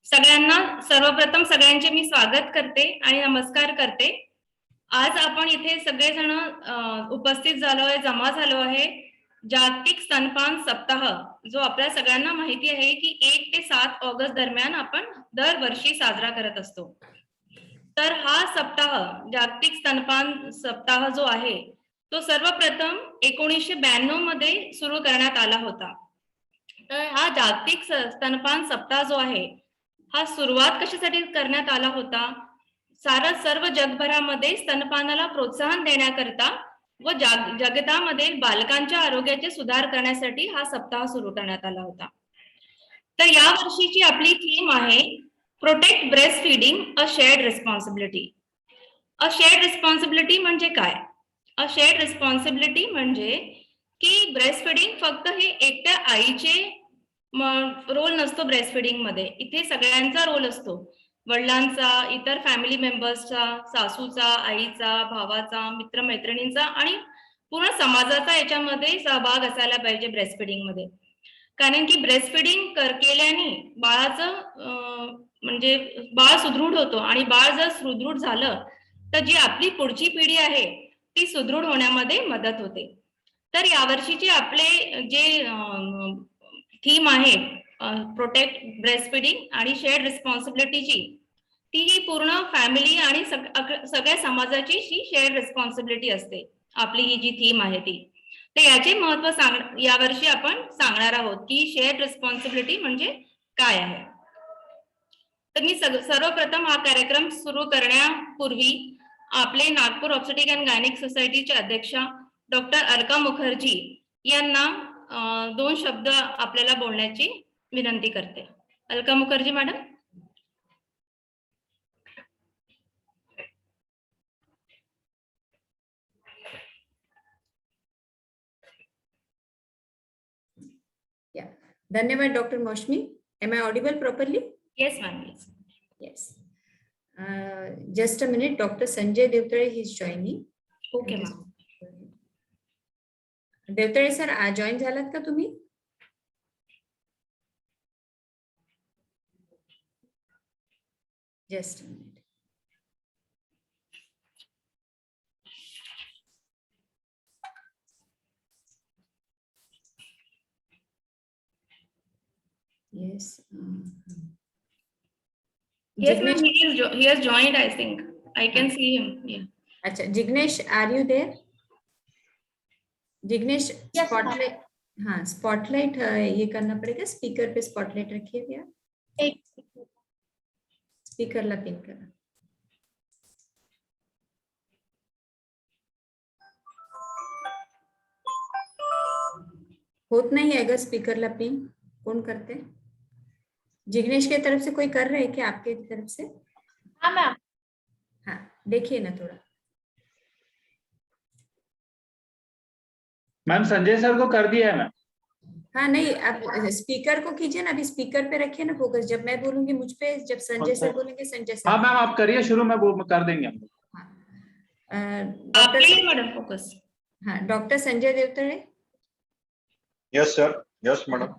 सगळ्यांना सर्वप्रथम सगळ्यांचे मी स्वागत करते आणि नमस्कार करते. आज आपण इथे सगळेजण उपस्थित झालोय, जमा झालो आहे. जागतिक स्तनपान सप्ताह जो आपल्या सगळ्यांना माहिती आहे की 1 ते 7 ऑगस्ट दरम्यान आपण दरवर्षी साजरा करत असतो. तर हा सप्ताह जागतिक स्तनपान सप्ताह जो आहे तो सर्वप्रथम 1992 मध्ये सुरू करण्यात आला होता. तर हा जागतिक स्तनपान सप्ताह जो आहे हा सुरुवात कशासाठी करण्यात आला होता? सर्व जगभरामध्ये स्तनपानाला प्रोत्साहन देण्याकरता व जगतामध्ये बालकांच्या आरोग्याचे सुधार करण्यासाठी हा सप्ताह सुरू करण्यात आला होता. तर या वर्षीची आपली थीम आहे प्रोटेक्ट ब्रेस्ट फीडिंग अ शेअर्ड रिस्पॉन्सिबिलिटी. अ शेअर्ड रिस्पॉन्सिबिलिटी म्हणजे काय? अ शेअर्ड रिस्पॉन्सिबिलिटी म्हणजे की ब्रेस्ट फीडिंग फक्त हे एकट्या आईचे रोल नसतो ब्रेस्ट फीडिंग मध्ये. इथे सगळ्यांचा रोल असतो. वडिलांचा, इतर फॅमिली मेंबर्सचा, सासूचा, आईचा, भावाचा, मित्रमैत्रिणींचा आणि पूर्ण समाजाचा याच्यामध्ये सहभाग असायला पाहिजे ब्रेस्ट फीडिंग मध्ये. कारण की ब्रेस्ट फीडिंग केल्याने बाळाचं म्हणजे बाळ सुदृढ होतो आणि बाळ जर सुदृढ झालं तर जी आपली पुढची पिढी आहे ती सुदृढ होण्यामध्ये मदत होते. तर यावर्षीचे आपले जे थीम आहे प्रोटेक्ट ब्रेस्ट फीडिंग आणि शेअर्ड रिस्पॉन्सिबिलिटीची, ती ही पूर्ण फॅमिली आणि सगळ्या समाजाची ही शेअर्ड रिस्पॉन्सिबिलिटी असते. आपली ही जी थीम आहे ती. तर याचे महत्व यावर्षी आपण सांगणार आहोत की शेअर्ड रिस्पॉन्सिबिलिटी म्हणजे काय आहे. तर मी सर्वप्रथम हा कार्यक्रम सुरू करण्यापूर्वी आपले नागपूर ऑब्स्टेटिक अँड गायनिक सोसायटीचे अध्यक्षा डॉक्टर अलका मुखर्जी यांना 2 शब्द आपल्याला बोलण्याची विनंती करते. अलका मुखर्जी मॅडम. धन्यवाद doctor Mausami. Am I audible properly? Yes, ma'am. Yes. Just a minute. Dr. Sanjay Devtare is joining. Okay, ma'am. Devtale sir join झालात का तुम्ही? Just a minute. Yes. Yes, ma'am. He has joined. I think I can see him. Yeah. अच्छा, Jignesh, are you there? Jignesh, spotlight. हाँ, spotlight ये करना पड़ेगा. Speaker पे spotlight रखिए भैया. स्पीकरला पिन करा. होत नहीं है अगर स्पीकरला पिन. कौन करते? जिग्नेश के तरफ से कोई कर रहे हैं क्या आपके तरफ से? हाँ मैम. हाँ, देखिए ना थोड़ा. मैम संजय सर को कर दिया है मैम. हाँ नहीं, आप स्पीकर को कीजिए ना. अभी स्पीकर पे रखिए ना फोकस. जब मैं बोलूंगी मुझ पे, जब संजय सर बोलेंगे संजय सर. हाँ मैम, आप करिए शुरू में, वो कर देंगे हम. Doctor madam focus. हाँ, doctor Sanjay Devtale. Yes sir. Yes madam.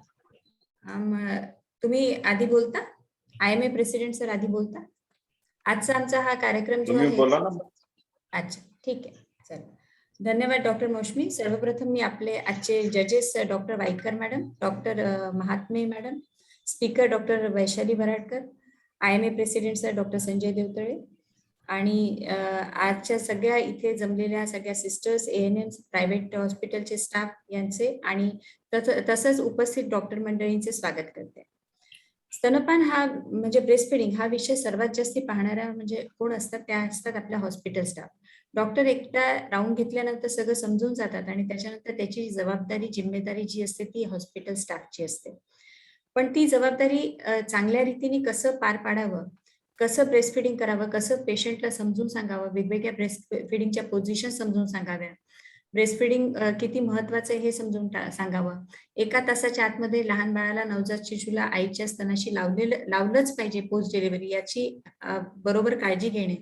तुम्ही आधी बोलता. IMA प्रेसिडेंट सर आधी बोलता. आजचा आमचा हा कार्यक्रम जो तुम्ही आहे. बोला ना. अच्छा, ठीक आहे. चल, धन्यवाद डॉक्टर मौसमी. सर्वप्रथम मी आपले आजचे जजेस doctor Waikar madam, doctor Mahatme madam, speaker doctor Vaishali Bharadkar, IMA president sir doctor Sanjay Devtale आणि आजच्या सगळ्या इथे जमलेल्या सगळ्या सिस्टर्स, ANM, प्रायव्हेट हॉस्पिटलचे स्टाफ यांचे आणि तसंच उपस्थित डॉक्टर मंडळींचे स्वागत करते. स्तनपान हा म्हणजे ब्रेस्ट फीडिंग हा विषय सर्वात जास्त पाहणारा म्हणजे कोण असतात? त्या असतात आपल्या हॉस्पिटल स्टाफ. डॉक्टर एकदा राऊंड घेतल्यानंतर सगळं समजून जातात आणि त्याच्यानंतर त्याची जबाबदारी, जिम्मेदारी जी असते ती हॉस्पिटल स्टाफची असते. पण ती जबाबदारी चांगल्या रीतीने कसं पार पाडावं, कसं ब्रेस्ट फीडिंग करावं, कसं पेशंटला समजून सांगावं, वेगवेगळ्या ब्रेस्ट फिडिंगच्या पोझिशन समजून सांगाव्या, ब्रेस्ट फीडिंग किती महत्वाचं आहे हे समजून सांगावं, 1 तासाच्या आतमध्ये लहान बाळाला, नवजात शिशूला आईच्या स्तनाशी लावलंच पाहिजे पोस्ट डिलिव्हरी याची बरोबर काळजी घेणे,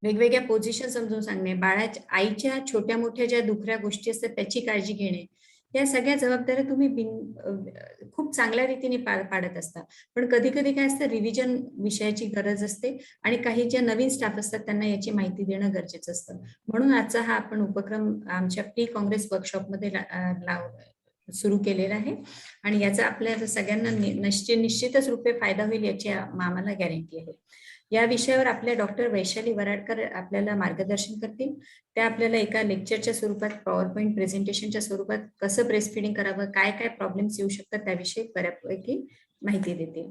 वेगवेगळ्या पोझिशन समजून सांगणे, बाळाच्या आईच्या छोट्या मोठ्या ज्या दुखऱ्या गोष्टी असतात त्याची काळजी घेणे, या सगळ्या जबाबदाऱ्या तुम्ही खूप चांगल्या रीतीने पार पाडत असता. पण कधी कधी काय असतं, रिव्हिजन विषयाची गरज असते आणि काही ज्या नवीन स्टाफ असतात त्यांना याची माहिती देणं गरजेचं असतं. म्हणून आजचा हा आपण उपक्रम आमच्या प्री काँग्रेस वर्कशॉपमध्ये सुरू केलेला आहे आणि याचा आपल्या सगळ्यांना निश्चितच रूपे फायदा होईल याची आम्हाला गॅरंटी आहे. या विषयावर आपल्या डॉक्टर वैशाली वराडकर आपल्याला मार्गदर्शन करतील. त्या आपल्याला एका लेक्चरच्या स्वरूपात, पॉवर पॉईंट प्रेझेंटेशनच्या स्वरूपात कसं ब्रेस्ट फिडिंग करावं, काय काय प्रॉब्लेम्स येऊ शकतात त्याविषयी बऱ्यापैकी माहिती देतील.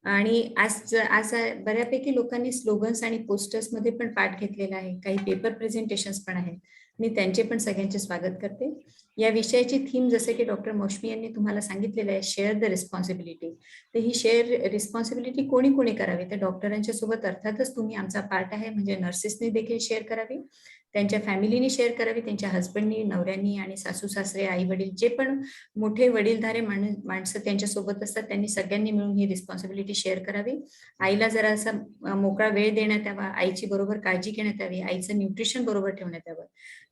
आणि आज बऱ्यापैकी लोकांनी स्लोगन्स आणि पोस्टर्स मध्ये पण पार्ट घेतलेला आहे, काही पेपर प्रेझेंटेशन्स पण आहेत. मी त्यांचे पण सगळ्यांचे स्वागत करते. या विषयाची थीम जसे की डॉक्टर मौशमी यांनी तुम्हाला सांगितलेलं आहे, शेअर द रिस्पॉन्सिबिलिटी. तर ही शेअर रिस्पॉन्सिबिलिटी कोणी कोणी करावी, तर डॉक्टरांच्या सोबत अर्थातच तुम्ही आमचा पार्ट आहे म्हणजे नर्सेसनी देखील शेअर करावी, त्यांच्या फॅमिलीनी शेअर करावी, त्यांच्या हस्बंडनी, नवऱ्यांनी आणि सासू सासरे, आई वडील, जे पण मोठे वडीलधारे माणसं त्यांच्या सोबत असतात त्यांनी सगळ्यांनी मिळून ही रिस्पॉन्सिबिलिटी शेअर करावी. आईला जरा असा मोकळा वेळ देण्यात यावा, आईची बरोबर काळजी घेण्यात यावी, आईचं न्यूट्रिशन बरोबर ठेवण्यात यावं.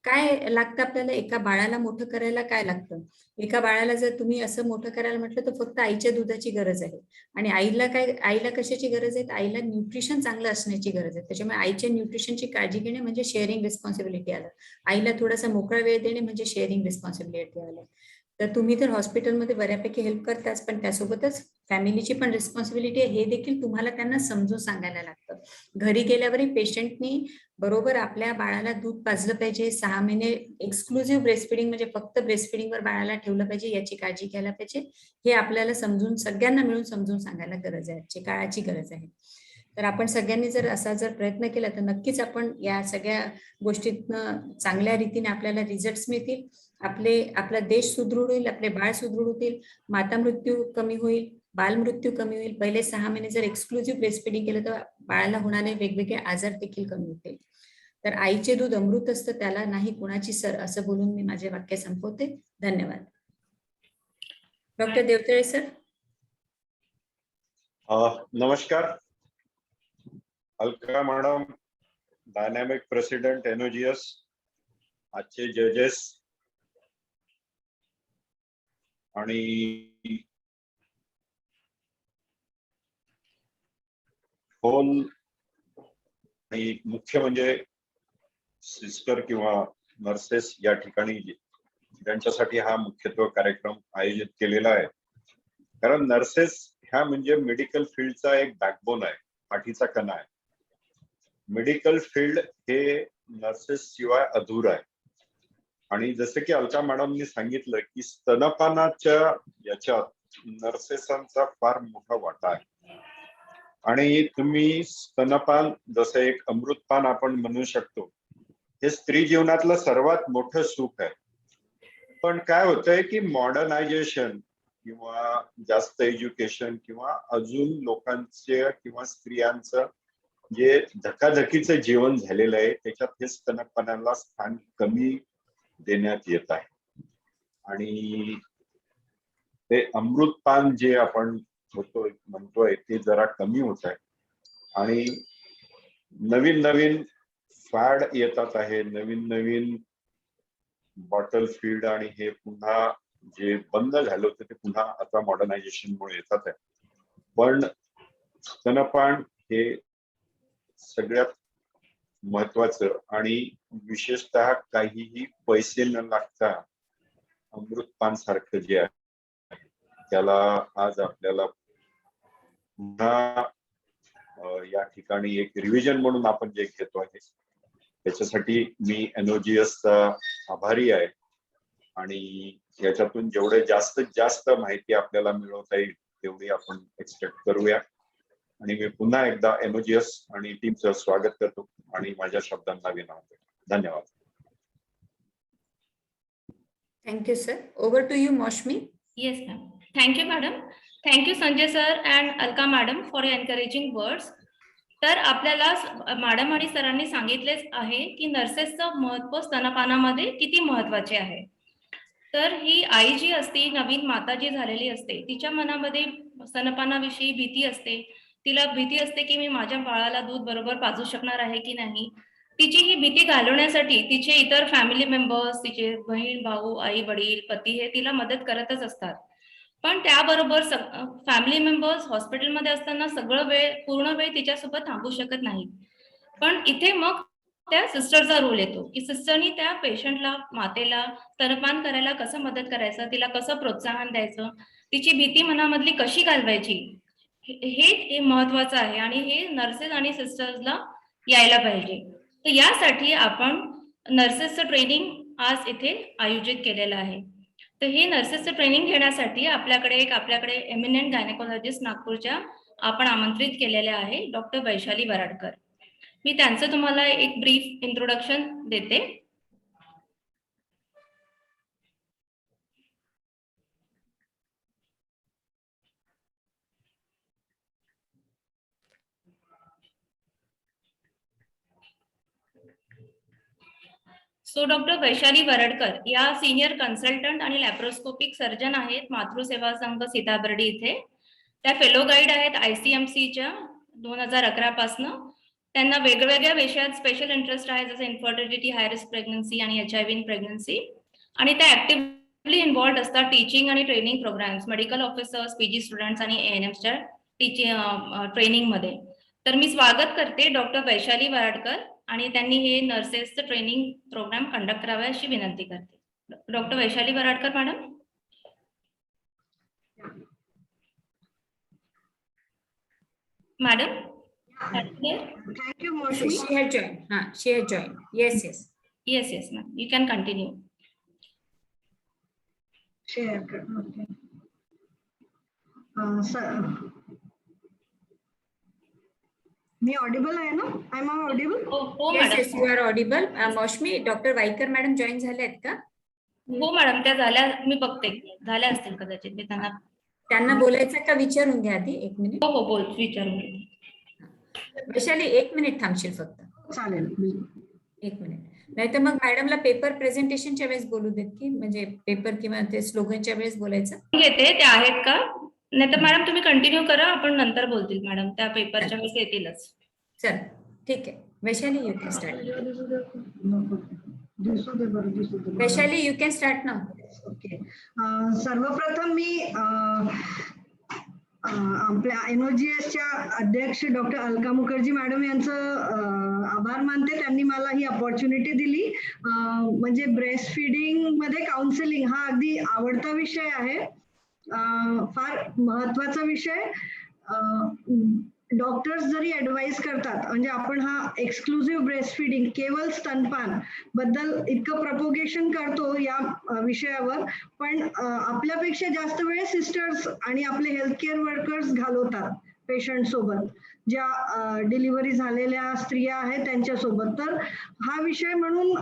काय लागतं आपल्याला एका बाळाला मोठं करायला? काय लागतं? एका बाळाला जर तुम्ही असं मोठं करायला म्हटलं तर फक्त आईच्या दुधाची गरज आहे. आणि आईला कशाची गरज आहे? आईला न्यूट्रिशन चांगलं असण्याची गरज आहे. त्याच्यामुळे आईच्या न्यूट्रिशनची काळजी घेणे म्हणजे शेअरिंग रिस्पॉन्सिबिलिटी आलं. आईला थोडासा मोकळा वेळ देणे म्हणजे शेअरिंग रिस्पॉन्सिबिलिटी आलं. तर तुम्ही तर हॉस्पिटलमध्ये बऱ्यापैकी हेल्प करताच, पण त्यासोबतच फॅमिलीची पण रिस्पॉन्सिबिलिटी आहे हे देखील तुम्हाला त्यांना समजून सांगायला लागतं. घरी गेल्यावरही पेशंटनी बरोबर आपल्या बाळाला दूध पाजलं पाहिजे. 6 महिने एक्सक्लुझिव्ह ब्रेस्ट फिडिंग म्हणजे फक्त ब्रेस्ट फिडिंगवर बाळाला ठेवलं पाहिजे, याची काळजी घ्यायला पाहिजे. हे आपल्याला सगळ्यांना मिळून समजून सांगायला गरज आहे, आजची काळाची गरज आहे. तर आपण सगळ्यांनी जर प्रयत्न केला तर नक्कीच आपण या सगळ्या गोष्टीतनं चांगल्या रीतीने आपल्याला रिझल्ट्स मिळतील. आपला देश सुदृढ होईल, आपले बाळ सुदृढ होतील, माता मृत्यू कमी होईल, बाल मृत्यू कमी होईल. पहिले 6 महिने जर एक्सक्लुझिव्ह ब्रेस्ट फिडिंग केलं तर बाळाला होणारे वेगवेगळे आजार देखील कमी होतील. तर आईचे दूध अमृत असतं, त्याला नाही कुणाची सर, असं बोलून मी माझे वाक्य संपवते. धन्यवाद. Doctor Devtale sir. नमस्कार. अलका मॅडम, डायनॅमिक प्रेसिडेंट एनओजीएस, आजचे जजेस आणि होल आणि मुख्य म्हणजे सिस्टर किंवा नर्सेस या ठिकाणी त्यांच्यासाठी हा मुख्यत्वे कार्यक्रम आयोजित केलेला आहे. कारण नर्सेस ह्या म्हणजे मेडिकल फील्डचा एक बॅकबोन आहे, पाठीचा कणा आहे. मेडिकल फील्ड हे नर्सेस शिवाय अधूर आहे. आणि जसं की अलका मॅडमनी सांगितलं की स्तनपानाच्या याच्यात नर्सेसांचा फार मोठा वाटा आहे. आणि तुम्ही स्तनपान जसं एक अमृतपान आपण म्हणू शकतो, हे स्त्री जीवनातलं सर्वात मोठं सुख आहे. पण काय होतंय की मॉडर्नायझेशन किंवा जास्त एज्युकेशन किंवा अजून लोकांचे किंवा स्त्रियांचं जे धकाधकीचं जीवन झालेलं आहे त्याच्यात हे स्तनपानाला स्थान कमी देण्यात येत आहे. आणि ते अमृतपान जे आपण म्हणतोय ते जरा कमी होत आहे. आणि नवीन नवीन फॅड येतात आहे, नवीन नवीन बॉटल फीड, आणि हे पुन्हा जे बंद झालं होतं ते पुन्हा आता मॉडर्नायझेशनमुळे येतात आहे. पण स्तनपान हे सगळ्यात महत्वाचं आणि विशेषतः काहीही पैसे न लागता अमृतपान सारखं जे आहे त्याला आज आपल्याला पुन्हा या ठिकाणी एक रिव्हिजन म्हणून आपण जे घेतो आहे त्याच्यासाठी मी एनओजीएसचा आभारी आहे. आणि याच्यातून जेवढे जास्तीत जास्त माहिती आपल्याला मिळवता येईल तेवढी आपण एक्सपेक्ट करूया. आणि मी पुन्हा एकदा एनओजीएस आणि टीमचं स्वागत करतो आणि माझ्या शब्दांना विनवतो. धन्यवाद. Thank you sir. Over to you Moushumi. Yes, ma'am. Thank you, madam. Thank you, Sanjay sir and Alka madam for your encouraging words. तर आपल्याला मॅडम आणि सरांनी सांगितलेच आहे की नर्सेसचं महत्व स्तनपानामध्ये किती महत्वाचे आहे. तर ही आई जी असते, नवीन माता जी झालेली असते, तिच्या मनामध्ये स्तनपानाविषयी भीती असते. तिला भीती असते की मी माझ्या बाळाला दूध बरोबर पाजू शकणार आहे की नाही. तिची ही भीती घालवण्यासाठी तिचे इतर फॅमिली मेंबर्स, तिचे बहीण भाऊ, आई वडील, पती हे तिला मदत करतच असतात. पण त्याबरोबर फॅमिली मेंबर्स हॉस्पिटलमध्ये असताना पूर्ण वेळ तिच्यासोबत थांबू शकत नाही. पण इथे मग त्या सिस्टरचा रोल येतो की सिस्टरनी त्या पेशंटला, मातेला स्तनपान करायला कसं मदत करायचं, तिला कसं प्रोत्साहन द्यायचं, तिची भीती मनामधली कशी घालवायची, हे महत्वाचं आहे आणि हे नर्सेस आणि सिस्टर्सला यायला पाहिजे. तर यासाठी आपण नर्सेसचं ट्रेनिंग आज इथे आयोजित केलेलं आहे. तर हे नर्सेसचं ट्रेनिंग घेण्यासाठी आपल्याकडे एमिनेंट गायनेकोलॉजिस्ट नागपूरच्या आपण आमंत्रित केलेले आहे डॉक्टर वैशाली वराडकर. मी त्यांचं तुम्हाला एक ब्रीफ इंट्रोडक्शन देते. सो डॉक्टर वैशाली वरडकर या सिनियर कन्सल्टंट आणि लॅप्रोस्कोपिक सर्जन आहेत मातृसेवा संघ सीताबर्डी इथे. त्या फेलो गाईड आहेत ICMCच्या 2011 पासनं. त्यांना वेगवेगळ्या विषयात स्पेशल इंटरेस्ट आहे, जसं इन्फर्टिलिटी, हाय रिस्क प्रेग्नन्सी आणि HIV इन प्रेग्नन्सी. आणि त्या ऍक्टिव्हली इन्व्हॉल्ड असतात टीचिंग आणि training programs, medical officers, PG students आणि ANMच्या ट्रेनिंग मध्ये. तर मी स्वागत करते डॉक्टर वैशाली वराडकर आणि त्यांनी हे नर्सेसचं ट्रेनिंग प्रोग्राम कंडक्ट करावे अशी विनंती करते. Doctor Vaishali Varadkar madam. Madam. Thank you, Moshmi. She had joined. She had joined. Yes. Yes, ma'am. You can continue. Share. Okay. Sir, me audible आहे ना? Am I audible? हो Yes, madam. you are audible. Moushumi, doctor Waikar madam join झाले आहेत का? हो madam, त्या झाल्या, मी बघते, झाल्या असतील कदाचित. मी त्यांना बोलायचं का विचारून घ्या आधी 1 मिनिट. हो बोल, विचारून घे. वैशाली 1 मिनिट थांबशील फक्त. चालेल. 1 मिनिट. नाही तर मग मॅडमला पेपर प्रेझेंटेशनच्या वेळेस बोलू देत की, म्हणजे पेपर किंवा ते स्लोगनच्या वेळेस बोलायचं. घेते ते आहेत का, नाही तर मॅडम तुम्ही कंटिन्यू करा, आपण नंतर बोलतील मॅडम, त्या पेपरच्या वेळेस येतीलच. चल ठीक आहे. Vaishali you can start. Vaishali you can start now. Okay. सर्वप्रथम मी आपल्या NOGSच्या अध्यक्ष डॉक्टर अलका मुखर्जी मॅडम यांचं आभार मानते. त्यांनी मला ही अपॉर्च्युनिटी दिली. म्हणजे ब्रेस्ट फीडिंग मध्ये काउन्सिलिंग हा अगदी आवडता विषय आहे, फार महत्वाचा विषय. डॉक्टर्स जरी ऍडवाइस करतात, म्हणजे आपण हा एक्सक्लुझिव्ह ब्रेस्ट फीडिंग, केवळ स्तनपान बद्दल इतकं प्रपोगेशन करतो या विषयावर, पण आपल्यापेक्षा जास्त वेळ सिस्टर्स आणि आपले हेल्थ केअर वर्कर्स घालवतात पेशंट सोबत, ज्या डिलिव्हरी झालेल्या स्त्रिया आहेत त्यांच्यासोबत. तर हा विषय म्हणून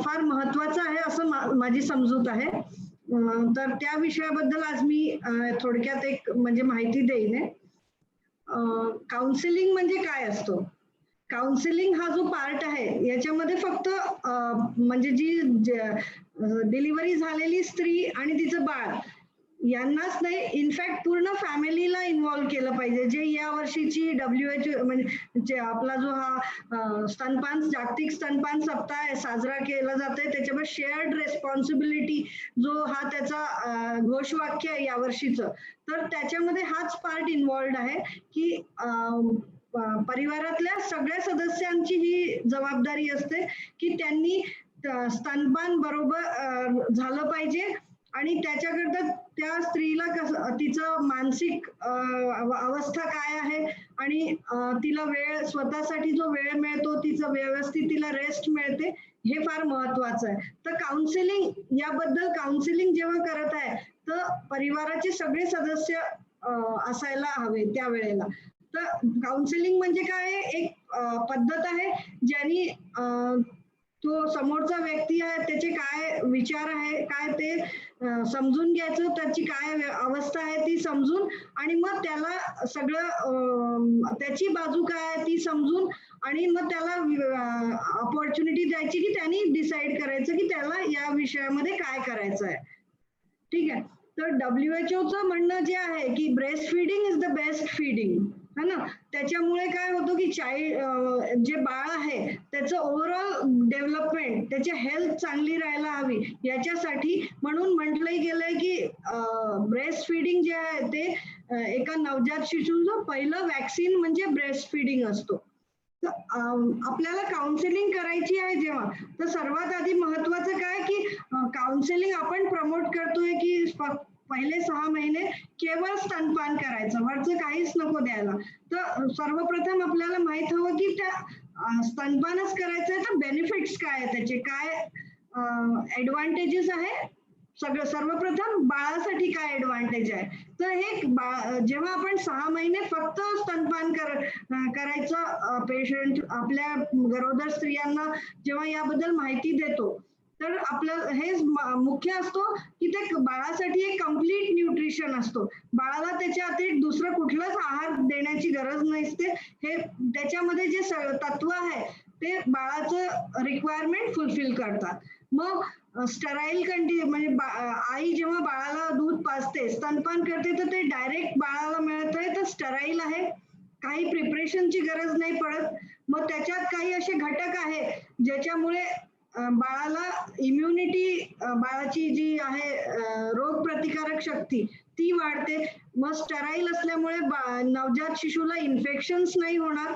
फार महत्वाचा आहे असं माझी समजूत आहे. तर त्या विषयाबद्दल आज मी थोडक्यात एक म्हणजे माहिती देईन. काउन्सिलिंग म्हणजे काय असतो? काउन्सिलिंग हा जो पार्ट आहे याच्यामध्ये फक्त म्हणजे जी डिलिव्हरी झालेली स्त्री आणि तिचं बाळ यांनाच नाही, इनफॅक्ट पूर्ण फॅमिलीला इन्व्हॉल्व केलं पाहिजे. जे या वर्षीची WHO म्हणजे आपला जो हा जागतिक स्तनपान सप्ताह साजरा केला जातोय, त्याच्यामध्ये शेअर्ड रेस्पॉन्सिबिलिटी जो हा त्याचा घोषवाक्य आहे या वर्षीचं, तर त्याच्यामध्ये हाच पार्ट इन्व्हॉल्ड आहे की परिवारातल्या सगळ्या सदस्यांची ही जबाबदारी असते की त्यांनी स्तनपान बरोबर झालं पाहिजे आणि त्याच्याकरता त्या स्त्रीला तिचं मानसिक अवस्था काय आहे आणि तिला वेळ, स्वतःसाठी जो वेळ मिळतो, तिचं व्यवस्थित तिला रेस्ट मिळते, हे फार महत्वाचं आहे. तर काउन्सिलिंग जेव्हा करत आहे तर परिवाराचे सगळे सदस्य असायला हवे त्या वेळेला. तर काउन्सिलिंग म्हणजे काय? एक पद्धत आहे ज्यानी तो समोरचा व्यक्ती आहे त्याचे काय विचार आहे, काय ते समजून घ्यायचं, त्याची काय अवस्था आहे ती समजून, आणि मग त्याला सगळं त्याची बाजू काय आहे ती समजून, आणि मग त्याला अपॉर्च्युनिटी द्यायची की त्यांनी डिसाईड करायचं की त्याला या विषयामध्ये काय करायचं आहे. ठीक आहे. तर WHO म्हणणं जे आहे की breast feeding is the best feeding, है ना. त्याच्यामुळे काय होतं की जे बाळ आहे त्याचं ओव्हरऑल डेव्हलपमेंट, त्याची हेल्थ चांगली राहायला हवी याच्यासाठी म्हणून म्हटलंही गेलंय की ब्रेस्ट फीडिंग जे आहे ते एका नवजात शिशूचं पहिलं वॅक्सिन म्हणजे ब्रेस्ट फीडिंग असतो. आपल्याला काउन्सिलिंग करायची आहे जेव्हा, तर सर्वात आधी महत्वाचं काय की काउन्सिलिंग आपण प्रमोट करतोय की पहिले 6 महिने केवळ स्तनपान करायचं, वरचं काहीच नको द्यायला. तर सर्वप्रथम आपल्याला माहित हवं की त्या स्तनपानच करायचंय तर बेनिफिट्स काय आहे, त्याचे काय ऍडव्हान्टेजेस आहे. सर्वप्रथम बाळासाठी काय ऍडव्हान्टेज आहे, तर हे जेव्हा आपण 6 महिने फक्त स्तनपान करायचं पेशंट आपल्या गरोदर स्त्रियांना जेव्हा याबद्दल माहिती देतो, तर आपलं हे मुख्य असतो की ते बाळासाठी एक कम्प्लीट न्यूट्रिशन असतो. बाळाला त्याच्या अतिरिक्त दुसरं कुठलंच आहार देण्याची गरज नसते. हे त्याच्यामध्ये जे तत्व आहे ते बाळाचं रिक्वायरमेंट फुलफिल करतात. मग स्टराईल म्हणजे आई जेव्हा बाळाला दूध पाजते, स्तनपान करते, तर ते डायरेक्ट बाळाला मिळत आहे, तर स्टराईल आहे, काही प्रिपरेशनची गरज नाही पडत. मग त्याच्यात काही असे घटक आहे ज्याच्यामुळे बाळाला इम्युनिटी, बाळाची जी आहे रोग प्रतिकारक शक्ती ती वाढते. मग स्टराईल असल्यामुळे नवजात शिशूला इन्फेक्शन्स नाही होणार.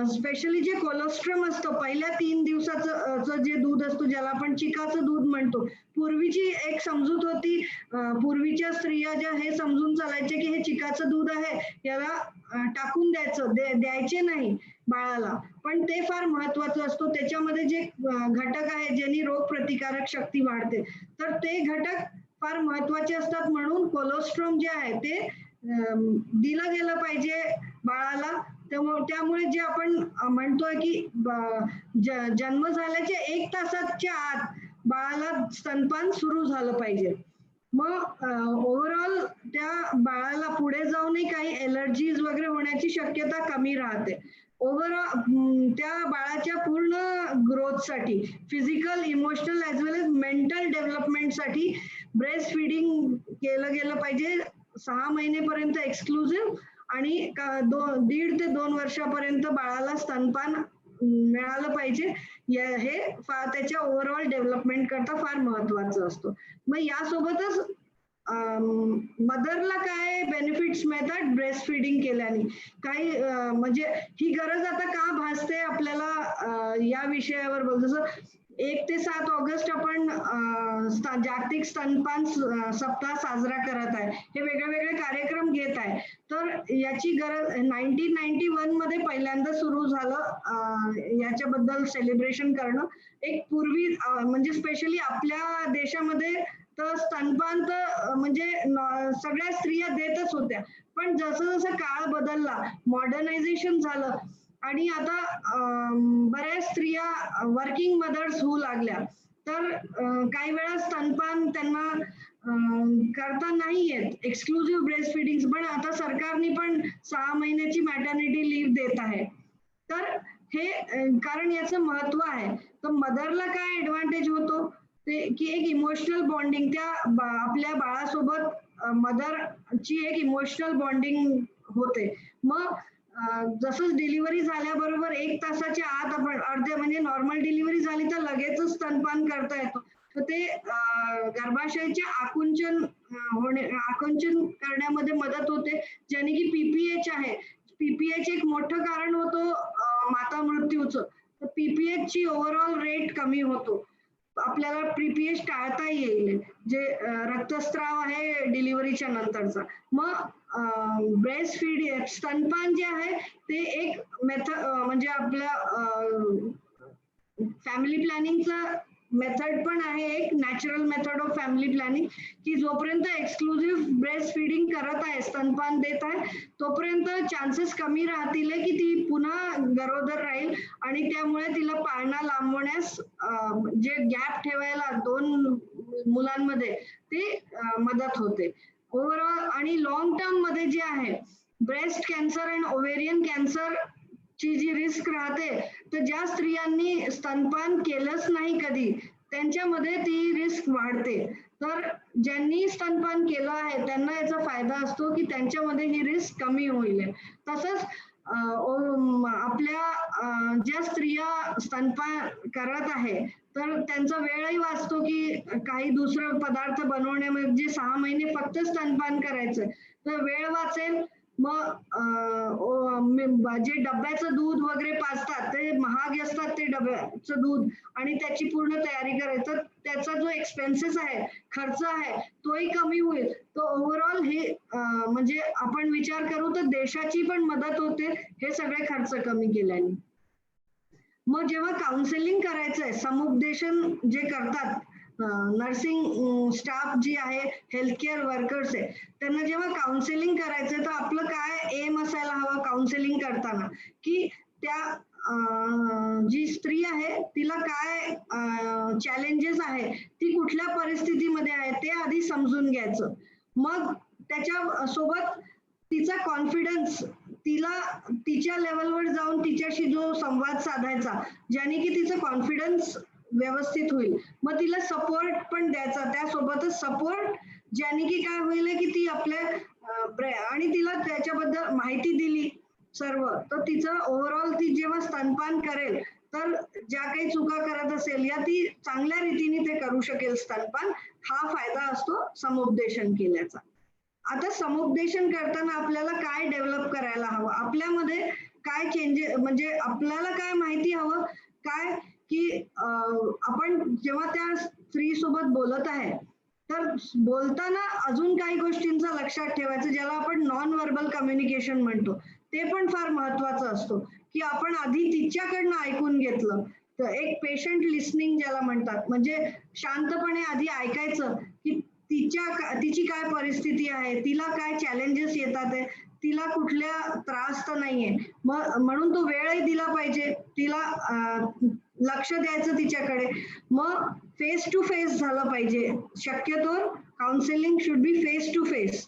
स्पेशली जे कोलोस्ट्रम असतं पहिल्या 3 दिवसाचं जे दूध असतं, ज्याला आपण चिकाचं दूध म्हणतो, पूर्वीची एक समजूत होती, पूर्वीच्या स्त्रिया ज्या हे समजून चालायचे की हे चिकाचं दूध आहे, याला टाकून द्यायचे नाही बाळाला, पण ते फार महत्वाचं असतं. त्याच्यामध्ये जे घटक आहे ज्यांनी रोग प्रतिकारक शक्ती वाढते, तर ते घटक फार महत्वाचे असतात. म्हणून कोलोस्ट्रम जे आहे ते दिलं गेलं पाहिजे बाळाला. त्यामुळे जे आपण म्हणतोय की जन्म झाल्याच्या 1 तासाच्या आत बाळाला स्तनपान सुरू झालं पाहिजे. मग ओव्हरऑल त्या बाळाला पुढे जाऊनही काही एलर्जीज वगैरे होण्याची शक्यता कमी राहते. ओव्हरऑल त्या बाळाच्या पूर्ण ग्रोथसाठी, फिजिकल, इमोशनल ॲज वेल एज मेंटल डेव्हलपमेंटसाठी ब्रेस्ट फीडिंग केलं गेलं पाहिजे 6 महिनेपर्यंत एक्सक्लुझिव्ह, आणि 1.5 ते 2 वर्षापर्यंत बाळाला स्तनपान मिळालं पाहिजे. हे त्याच्या ओव्हरऑल डेव्हलपमेंट करता फार महत्वाचं असतं. मग यासोबतच मदरला काय बेनिफिट्स मिळतात ब्रेस्ट फीडिंग केल्याने, काही म्हणजे ही गरज आता का भासते आपल्याला या विषयावर बोल. जसं 1 ते 7 ऑगस्ट आपण जागतिक स्तनपान सप्ताह साजरा करत आहे, हे वेगळे कार्यक्रम घेत आहे. तर याची गरज 1991 मध्ये पहिल्यांदा सुरू झालं याच्याबद्दल सेलिब्रेशन करणं. एक पूर्वी म्हणजे स्पेशली आपल्या देशामध्ये तर स्तनपान तर म्हणजे सगळ्या स्त्रिया देतच होत्या, पण जसं जसं काळ बदलला, मॉडर्नायझेशन झालं आणि आता बऱ्याच स्त्रिया वर्किंग मदर्स होऊ लागल्या, तर काही वेळा स्तनपान त्यांना करता नाही येत, एक्सक्लुझिव्ह ब्रेस्ट फीडिंग. पण आता सरकारने पण 6 महिन्याची मॅटर्निटी लिव्ह देत आहे. तर हे कारण याचं महत्व आहे. तर मदरला काय ऍडव्हान्टेज होतो ते की एक इमोशनल बॉन्डिंग, त्या आपल्या बाळासोबत मदरची एक इमोशनल बॉन्डिंग होते. मग जसं डिलिव्हरी झाल्याबरोबर 1 तासाच्या आत आपण म्हणजे नॉर्मल डिलिव्हरी झाली तर लगेचच स्तनपान करता येतो, तर ते गर्भाशयाचे आकुंचन करण्यामध्ये मदत होते, ज्याने की पीपीएच आहे. पीपीएच एक मोठं कारण होतं माता मृत्यूचं, तर पीपीएच ची ओव्हरऑल रेट कमी होतो. आपल्याला पीपीएच टाळता येईल, जे रक्तस्राव आहे डिलिव्हरीच्या नंतरचा. मग ब्रेस्ट फीड स्तनपान जे आहे ते एक मेथड म्हणजे आपल्या फॅमिली प्लॅनिंगचा मेथड पण आहे, एक natural method of family planning, की जोपर्यंत एक्सक्लुझिव्ह ब्रेस्ट फीडिंग करत आहे, स्तनपान देत आहे, तोपर्यंत चान्सेस कमी राहतील की ती पुन्हा गरोदर राहील, आणि त्यामुळे तिला पाळणा लांबवण्यास जे गॅप ठेवायला 2 मुलांमध्ये ते मदत होते ओव्हरऑल. आणि लॉंग टर्म मध्ये जे आहे ब्रेस्ट कॅन्सर आणि ओव्हेरियन कॅन्सर ची जी रिस्क राहते, तर ज्या स्त्रियांनी स्तनपान केलंच नाही कधी, त्यांच्यामध्ये ती रिस्क वाढते. तर ज्यांनी स्तनपान केलं आहे त्यांना याचा फायदा असतो की त्यांच्यामध्ये ही रिस्क कमी होईल. तसंच आपल्या ज्या स्त्रिया स्तनपान करत आहे तर त्यांचा वेळही वाचतो की काही दुसरं पदार्थ बनवण्यामध्ये जे 6 महिने फक्त स्तनपान करायचं तर वेळ वाचेल. मग जे डब्याचं दूध वगैरे पाजतात ते महाग असतात ते डब्याचं दूध आणि त्याची पूर्ण तयारी करायचं त्याचा जो एक्सपेन्सेस आहे खर्च आहे तोही कमी होईल. तो ओव्हरऑल हे म्हणजे आपण विचार करू तर देशाची पण मदत होते हे सगळे खर्च कमी केल्याने. मग जेव्हा काउन्सिलिंग करायचंय समुपदेशन जे करतात नर्सिंग स्टाफ जी आहे हेल्थकेअर वर्कर्स आहे त्यांना जेव्हा काउन्सिलिंग करायचंय तर आपलं काय एम असायला हवं काउन्सिलिंग करताना की त्या जी स्त्री आहे तिला काय चॅलेंजेस आहे ती कुठल्या परिस्थितीमध्ये आहे ते आधी समजून घ्यायचं. मग त्याच्या सोबत तिचा कॉन्फिडन्स तिला तिच्या लेवलवर जाऊन तिच्याशी जो संवाद साधायचा ज्याने की तिचं कॉन्फिडन्स व्यवस्थित होईल. मग तिला सपोर्ट पण द्यायचा त्यासोबतच सपोर्ट ज्याने की काय होईल की ती आपल्या आणि तिला त्याच्याबद्दल माहिती दिली सर्व तर तिचं ओव्हरऑल ती जेव्हा स्तनपान करेल तर ज्या काही चुका करत असेल या ती चांगल्या रीतीने ते करू शकेल स्तनपान. हा फायदा असतो समुपदेशन केल्याचा. आता समुपदेशन करताना आपल्याला काय डेव्हलप करायला हवं आपल्यामध्ये काय चेंजेस म्हणजे आपल्याला काय माहिती हवं काय की आपण जेव्हा त्या स्त्री सोबत बोलत आहे तर बोलताना अजून काही गोष्टींचं लक्षात ठेवायचं ज्याला आपण नॉन व्हर्बल कम्युनिकेशन म्हणतो ते पण फार महत्वाचं असतो की आपण आधी तिच्याकडनं ऐकून घेतलं. तर एक पेशंट लिसनिंग ज्याला म्हणतात म्हणजे शांतपणे आधी ऐकायचं की तिची काय परिस्थिती आहे तिला काय चॅलेंजेस येतात आहे तिला कुठल्या त्रास तर नाहीये म्हणून तो वेळही दिला पाहिजे तिला लक्ष द्यायचं तिच्याकडे. मग फेस टू फेस झालं पाहिजे शक्यतो counselling should be face to face.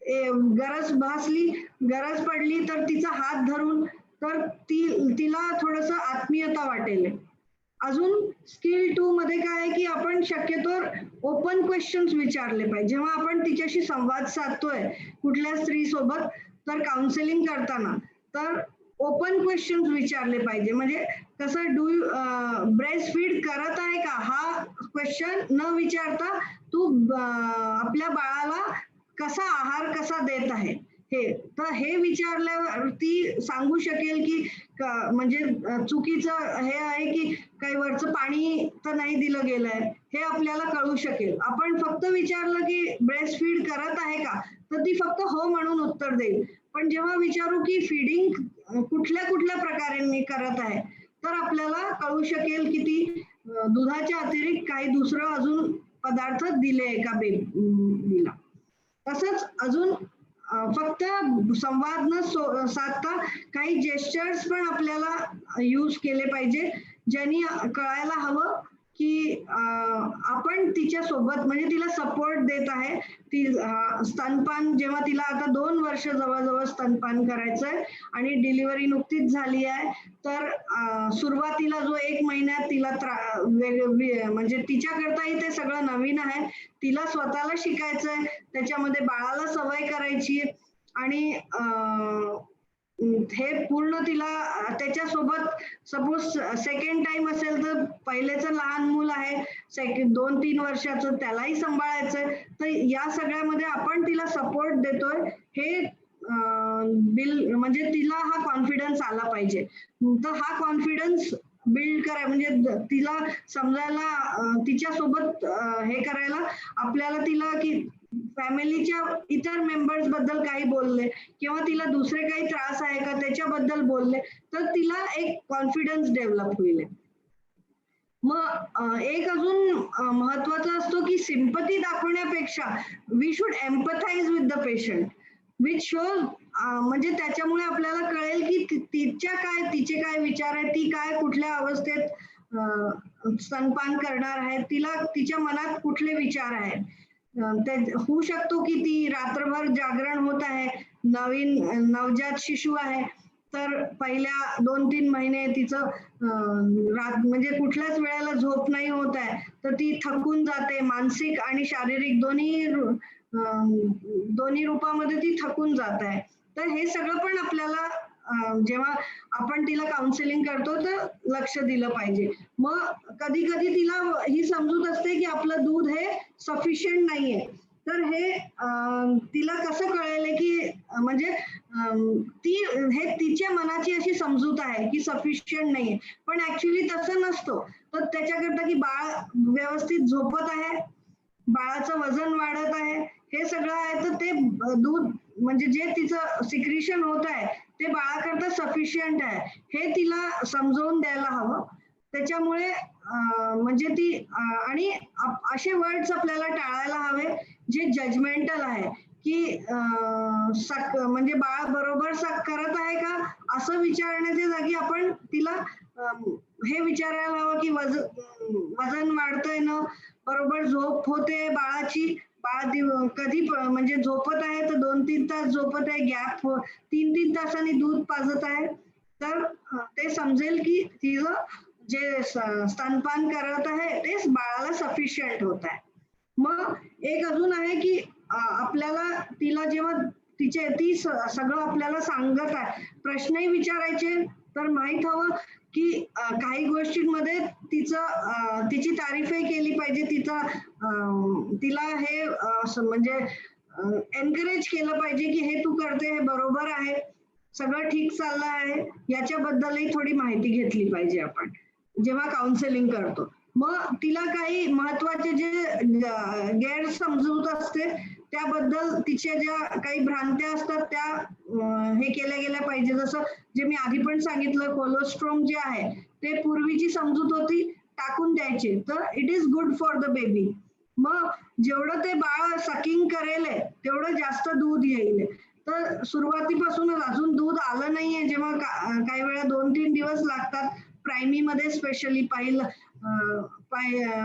गरज पडली तर तिचा हात धरून तर तिला थोडस आत्मीयता वाटेल. अजून स्किल 2 मध्ये काय आहे की आपण शक्यतो ओपन क्वेश्चन्स विचारले पाहिजे जेव्हा आपण तिच्याशी संवाद साधतोय कुठल्या स्त्री सोबत तर काउन्सिलिंग करताना तर ओपन क्वेश्चन्स विचारले पाहिजे. म्हणजे कसं ब्रेस्ट फीड करत आहे का हा क्वेश्चन न विचारता तू आपल्या बाळाला आहार कसा देत आहे हे तर हे विचारल्यावर ती सांगू शकेल की म्हणजे चुकीचं हे आहे की काही वरचं पाणी तर नाही दिलं गेलंय हे आपल्याला कळू शकेल. आपण फक्त विचारलं की ब्रेस्ट फीड करत आहे का तर ती फक्त हो म्हणून उत्तर देईल. पण जेव्हा विचारू की फीडिंग कुठल्या प्रकारे मी करत आहे तर आपल्याला कळू शकेल की ती दुधाच्या अतिरिक्त काही दुसरं अजून पदार्थ दिले का बेबीला. तसंच अजून फक्त संवाद न साधता काही जेस्चर्स पण आपल्याला यूज केले पाहिजे ज्यांनी कळायला हवं की आपण तिच्या सोबत म्हणजे तिला सपोर्ट देत आहे. ती स्तनपान जेव्हा तिला आता 2 वर्ष जवळजवळ स्तनपान करायचंय आणि डिलिव्हरी नुकतीच झाली आहे तर सुरुवातीला जो 1 महिन्यात तिला म्हणजे तिच्याकरताही ते सगळं नवीन आहे. तिला स्वतःला शिकायचंय त्याच्यामध्ये बाळाला सवय करायची आणि हे पूर्ण तिला त्याच्यासोबत सपोज सेकंड टाइम असेल तर पहिलेचं लहान मूल आहे 2-3 वर्षाचं त्यालाही सांभाळायचंय तर या सगळ्यामध्ये आपण तिला सपोर्ट देतोय हे म्हणजे तिला हा कॉन्फिडन्स आला पाहिजे. तर हा कॉन्फिडन्स बिल्ड करायला म्हणजे तिला समजायला तिच्यासोबत हे करायला आपल्याला तिला की फॅमिलीच्या इतर मेंबर्स बद्दल काही बोलले किंवा तिला दुसरे काही त्रास आहे का त्याच्याबद्दल बोलले तर तिला एक कॉन्फिडन्स डेव्हलप होईल. मग एक अजून महत्वाचं असतो की सिम्पथी दाखवण्यापेक्षा we should empathize with the patient which shows म्हणजे त्याच्यामुळे आपल्याला कळेल की तिचे काय विचार आहेत ती काय कुठल्या अवस्थेत स्तनपान करणार आहे तिला तिच्या मनात कुठले विचार आहेत. होऊ शकतो की ती रात्रभर जागरण होत आहे नवजात शिशु आहे तर पहिल्या 2-3 महिने तिचं म्हणजे कुठल्याच वेळेला झोप नाही होत आहे, तर ती थकून जाते, मानसिक आणि शारीरिक दोन्ही रूपामध्ये ती थकून जात आहे. तर हे सगळं पण आपल्याला जेव्हा आपण तिला काउन्सिलिंग करतो तर लक्ष दिलं पाहिजे. मग कधी कधी तिला ही समजूत असते की आपलं दूध हे सफिशियंट नाहीये, तर हे तिला कसं कळेल की म्हणजे ती हे तिच्या मनाची अशी समजूत आहे की सफिशियंट नाहीये, पण ऍक्च्युली तसं नसतं. तर त्याच्याकरता की बाळ व्यवस्थित झोपत आहे, बाळाचं वजन वाढत आहे, हे सगळं आहे, तर ते दूध म्हणजे जे तिचं सिक्रिशन होत आहे ते बाळाकरता सफिशियंट आहे, हे तिला समजावून द्यायला हवं. त्याच्यामुळे म्हणजे ती आणि असे वर्ड्स आपल्याला टाळायला हवे जे जजमेंटल आहे, की म्हणजे बाळ बरोबर करत आहे का असं विचारण्याच्या जागी आपण तिला हे विचारायला हवं की वजन वाढतंय ना, बरोबर झोप होते बाळाची, बाळ कधी म्हणजे झोपत आहे तर 2-3 तास झोपत आहे, गॅप 3-3 तासांनी दूध पाजत आहे, तर ते समजेल की तिचं जे स्तनपान करत आहे तेच बाळाला सफिशियंट होत आहे. मग एक अजून आहे की आपल्याला तिला जेव्हा ती सगळं आपल्याला सांगत आहे, प्रश्नही विचारायचे, तर माहित हवं की काही गोष्टींमध्ये तिची तारीफही केली पाहिजे, तिला हे म्हणजे एनकरेज केलं पाहिजे की हे तू करते हे बरोबर आहे, सगळं ठीक चाललं आहे, याच्याबद्दलही थोडी माहिती घेतली पाहिजे आपण जेव्हा काउन्सिलिंग करतो. मग तिला काही महत्वाचे जे गैरसमजूत असते त्याबद्दल तिच्या ज्या काही भ्रांत्या असतात त्या हे केल्या गेल्या पाहिजे. जसं जे मी आधी पण सांगितलं, कोलोस्ट्रॉम जे आहे ते पूर्वीची समजूत होती टाकून द्यायचे, तर it is good for the baby. मग जेवढं ते बाळ सकिंग करेल तेवढं जास्त दूध येईल. तर सुरुवातीपासूनच अजून दूध आलं नाहीये जेव्हा काही वेळा 2-3 दिवस लागतात, प्रायमी मध्ये स्पेशली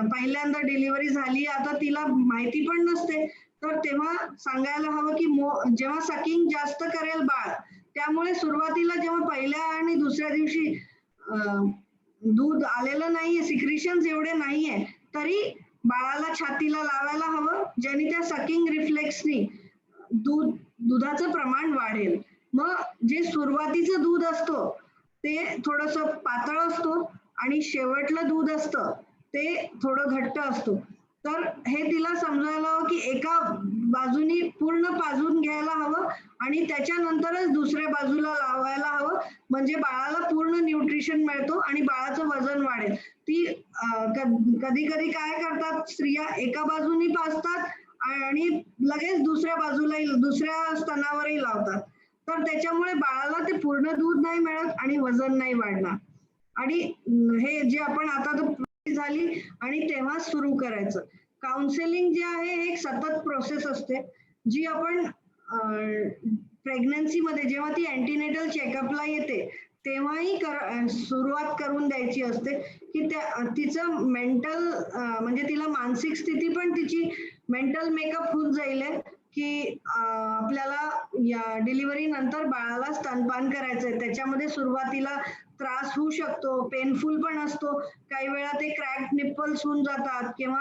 पहिल्यांदा डिलिव्हरी झाली, आता तिला माहिती पण नसते, तर तेव्हा सांगायला हवं की जेव्हा सकिंग जास्त करेल बाळ, त्यामुळे सुरुवातीला जेव्हा पहिल्या आणि दुसऱ्या दिवशी दूध आलेलं नाहीये, सिक्रिशन्स एवढे नाहीये, तरी बाळाला छातीला लावायला हवं, ज्याने त्या सकिंग रिफ्लेक्सनी दुधाचं प्रमाण वाढेल. मग जे सुरुवातीचं दूध असतो ते थोडस पातळ असतो आणि शेवटलं दूध असतं ते थोडं घट्ट असतो. तर हे तिला समजायला हवं की एका बाजूनी पूर्ण पाजून घ्यायला हवं आणि त्याच्यानंतरच दुसऱ्या बाजूला लावायला हवं, म्हणजे बाळाला पूर्ण न्यूट्रिशन मिळतो आणि बाळाचं वजन वाढेल. ती कधी कधी काय करतात स्त्रिया, एका बाजूनी पाजतात आणि लगेच दुसऱ्या स्तनावरही लावतात, तर त्याच्यामुळे बाळाला ते पूर्ण दूध नाही मिळत आणि वजन नाही वाढणार. आणि हे जे आपण आता तर झाली आणि तेव्हा सुरू करायचं. काउन्सिलिंग जे आहे हे एक सतत प्रोसेस असते, जी आपण प्रेग्नन्सी मध्ये जेव्हा ती अँटीनेटल चेकअपला येते तेव्हाही सुरुवात करून द्यायची असते की तिचं मेंटल म्हणजे तिला मानसिक स्थिती पण तिची मेंटल मेकअप होऊन जाईल की आपल्याला या डिलिव्हरी नंतर बाळाला स्तनपान करायचंय. त्याच्यामध्ये सुरुवातीला त्रास होऊ शकतो, पेनफुल पण असतो, काही वेळा ते क्रॅक्ड निप्पल्स होऊन जातात किंवा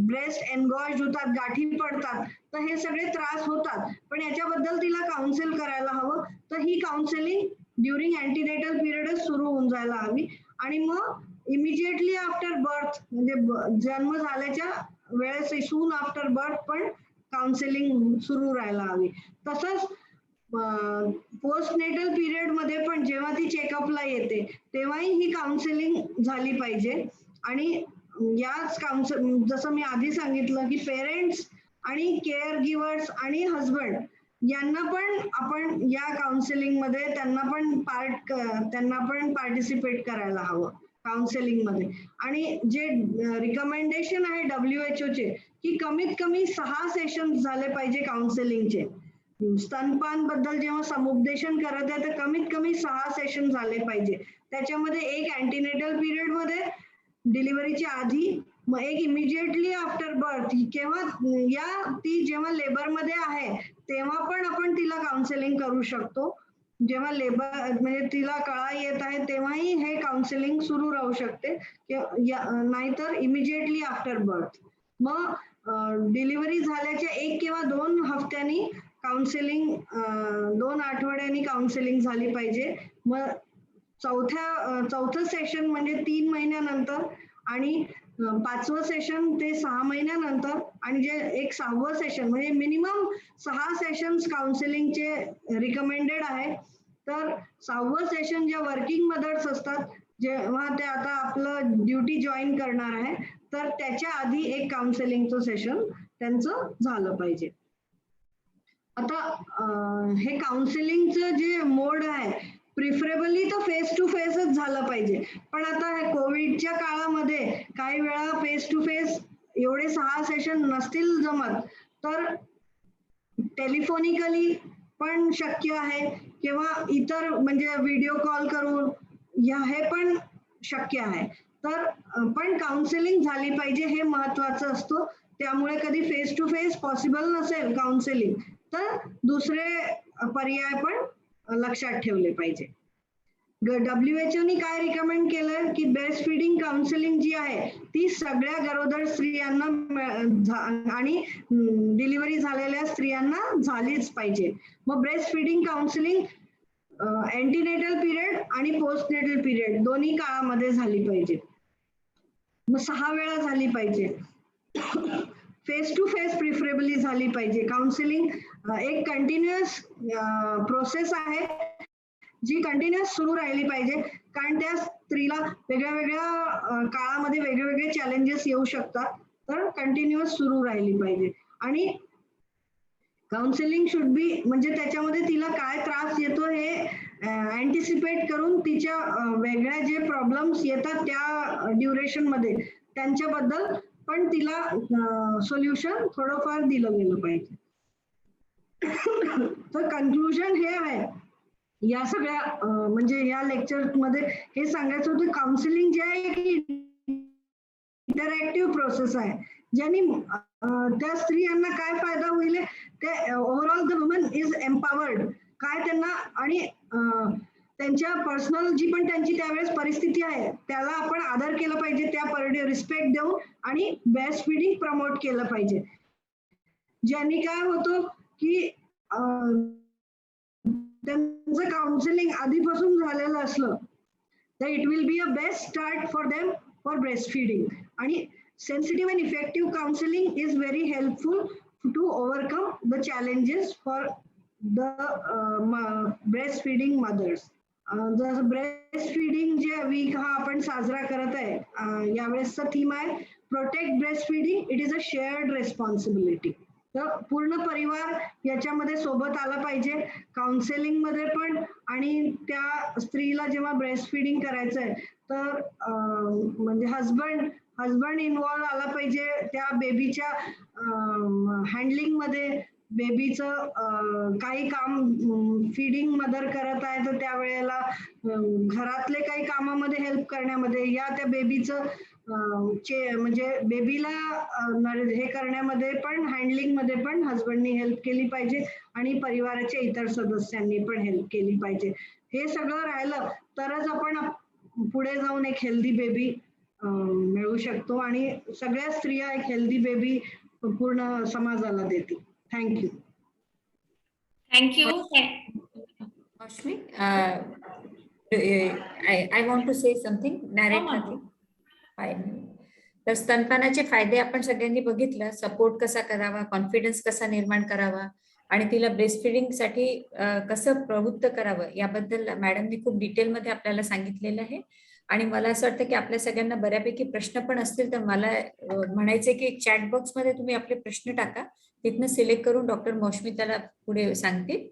ब्रेस्ट एनगॉर्ज होतात, गाठी पडतात, तर हे सगळे त्रास होतात, पण याच्याबद्दल तिला काउन्सिल करायला हवं. तर ही काउन्सिलिंग ड्युरिंग अँटीनेटल पिरियडच सुरू होऊन जायला हवी आणि मग इमिजिएटली आफ्टर बर्थ म्हणजे जन्म झाल्याच्या वेळेस सून आफ्टर बर्थ पण काउन्सिलिंग सुरू राहायला हवी. तसंच पोस्टनेटल पिरियड मध्ये पण जेव्हा ती चेकअपला येते तेव्हाही ही काउन्सिलिंग झाली पाहिजे. आणि याच जसं मी आधी सांगितलं की पेरेंट्स आणि केअर गिव्हर्स आणि हजबंड यांना पण आपण या काउन्सिलिंग मध्ये त्यांना पण पार्टिसिपेट करायला हवं काउन्सिलिंग मध्ये. आणि जे रिकमेंडेशन आहे WHO चे की कमीत कमी 6 सेशन झाले पाहिजे काउन्सिलिंगचे. स्तनपान बद्दल जेव्हा समुपदेशन करत आहे तर कमीत कमी 6 सेशन झाले पाहिजे. त्याच्यामध्ये एक अँटीनेटल पिरियड मध्ये डिलिव्हरीच्या आधी, मग एक इमिजिएटली आफ्टर बर्थ केव्हा ती जेव्हा लेबर मध्ये आहे तेव्हा पण आपण तिला काउन्सिलिंग करू शकतो. जेव्हा लेबर म्हणजे तिला कळा येत आहे तेव्हाही हे काउन्सिलिंग सुरू राहू शकते नाहीतर इमिजिएटली आफ्टर बर्थ. मग डिलिव्हरी झाल्याच्या 1 किंवा 2 हफ्त्यांनी काउन्सिलिंग 2 आठवड्यांनी काउन्सिलिंग झाली पाहिजे. मग चौथं सेशन म्हणजे 3 महिन्यानंतर आणि 5वं सेशन ते 6 महिन्यानंतर आणि जे एक 6वं सेशन म्हणजे मिनिमम 6 सेशन्स काउन्सिलिंगचे रिकमेंडेड आहे. तर 6वं सेशन ज्या वर्किंग मदर्स असतात जेव्हा ते आता आपलं ड्युटी जॉईन करणार आहे तर त्याच्या आधी एक काउन्सिलिंगचं सेशन त्यांचं झालं पाहिजे. आता हे काउन्सिलिंगचं जे मोड आहे प्रिफरेबली तर फेस टू फेसच झालं पाहिजे. पण आता कोविडच्या काळामध्ये काही वेळा फेस टू फेस एवढे 6 सेशन नसतील जमत तर टेलिफोनिकली पण शक्य आहे किंवा इतर म्हणजे व्हिडिओ कॉल करून हे पण शक्य आहे. तर पण काउन्सिलिंग झाली पाहिजे हे महत्वाचं असतं. त्यामुळे कधी फेस टू फेस पॉसिबल नसेल काउन्सिलिंग तर दुसरे पर्याय पण लक्षात ठेवले पाहिजे. WHO ने काय रिकमेंड केलं की ब्रेस्ट फीडिंग काउन्सिलिंग जी आहे ती सगळ्या गरोदर स्त्रियांना आणि डिलिव्हरी झालेल्या स्त्रियांना झालीच पाहिजे. मग breast feeding counselling antenatal period आणि पोस्टनेटल पिरियड दोन्ही काळामध्ये झाली पाहिजे. मग 6 वेळा झाली पाहिजे. फेस टू फेस प्रिफरेबली झाली पाहिजे. काउन्सिलिंग एक कंटिन्युअस प्रोसेस आहे जी कंटिन्युअस सुरू राहिली पाहिजे. कारण त्या स्त्रीला वेगळ्या वेगळ्या काळामध्ये वेगवेगळे चॅलेंजेस येऊ शकतात. तर कंटिन्युअस सुरू राहिली पाहिजे. आणि काउन्सिलिंग शुड बी म्हणजे त्याच्यामध्ये तिला काय त्रास येतो हे अँटिसिपेट करून तिच्या वेगळ्या जे प्रॉब्लेम्स येतात त्या ड्युरेशन मध्ये त्यांच्याबद्दल पण तिला सोल्युशन थोडंफार दिलं गेलं पाहिजे. तर कन्क्लुजन हे आहे या सगळ्या म्हणजे या लेक्चर मध्ये हे सांगायचं होतं काउन्सिलिंग जे आहे की इंटरॅक्टिव्ह प्रोसेस आहे ज्यांनी त्या स्त्रियांना काय फायदा होईल ते overall the woman is empowered काय त्यांना आणि त्यांच्या पर्सनल जी पण त्यांची त्यावेळेस परिस्थिती आहे त्याला आपण आदर केलं पाहिजे. त्या रिस्पेक्ट देऊन आणि ब्रेस्ट फीडिंग प्रमोट केलं पाहिजे. ज्यांनी काय होतं की त्यांचं काउन्सिलिंग आधीपासून झालेलं असलं तर it will be a best start for them for breast feeding. आणि sensitive and effective counselling is very helpful to overcome the challenges for the breast feeding mothers. जसं ब्रेस्ट फीडिंग जे वीक हा आपण साजरा करत आहे यावेळेसचा थीम आहे protect breast feeding it is a shared responsibility. तर पूर्ण परिवार याच्यामध्ये सोबत आला पाहिजे काउन्सिलिंग मध्ये पण. आणि त्या स्त्रीला जेव्हा ब्रेस्ट फीडिंग करायचं आहे तर म्हणजे हजबंड इन्व्हॉल्व आला पाहिजे त्या बेबीच्या हँडलिंग मध्ये. बेबीचं काही काम फीडिंग मदर करत आहे तर त्यावेळेला घरातले काही कामामध्ये हेल्प करण्यामध्ये या त्या बेबीचं म्हणजे बेबीला हे करण्यामध्ये पण हँडलिंग मध्ये पण हजबंडनी हेल्प केली पाहिजे आणि परिवाराच्या इतर सदस्यांनी पण हेल्प केली पाहिजे. हे सगळं राहिलं तरच आपण पुढे जाऊन एक हेल्दी बेबी मिळवू शकतो आणि सगळ्या स्त्रिया एक हेल्दी बेबी पूर्ण समाजाला देतील. Thank you. Thank you. Ashmi, I want to say something. Narrate nothing. Fine. तर स्तनपानाचे फायदे आपण सगळ्यांनी बघितलं. सपोर्ट कसा करावा, कॉन्फिडन्स कसा निर्माण करावा आणि तिला ब्रेस्ट फिडिंग साठी कसं प्रवृत्त करावं याबद्दल मॅडमनी खूप डिटेलमध्ये आपल्याला सांगितलेलं आहे. आणि मला असं वाटतं की आपल्या सगळ्यांना बऱ्यापैकी प्रश्न पण असतील तर मला म्हणायचं की चॅट बॉक्स मध्ये तुम्ही आपले प्रश्न टाका. तिथनं सिलेक्ट करून डॉक्टर मौशमी त्याला पुढे सांगतील.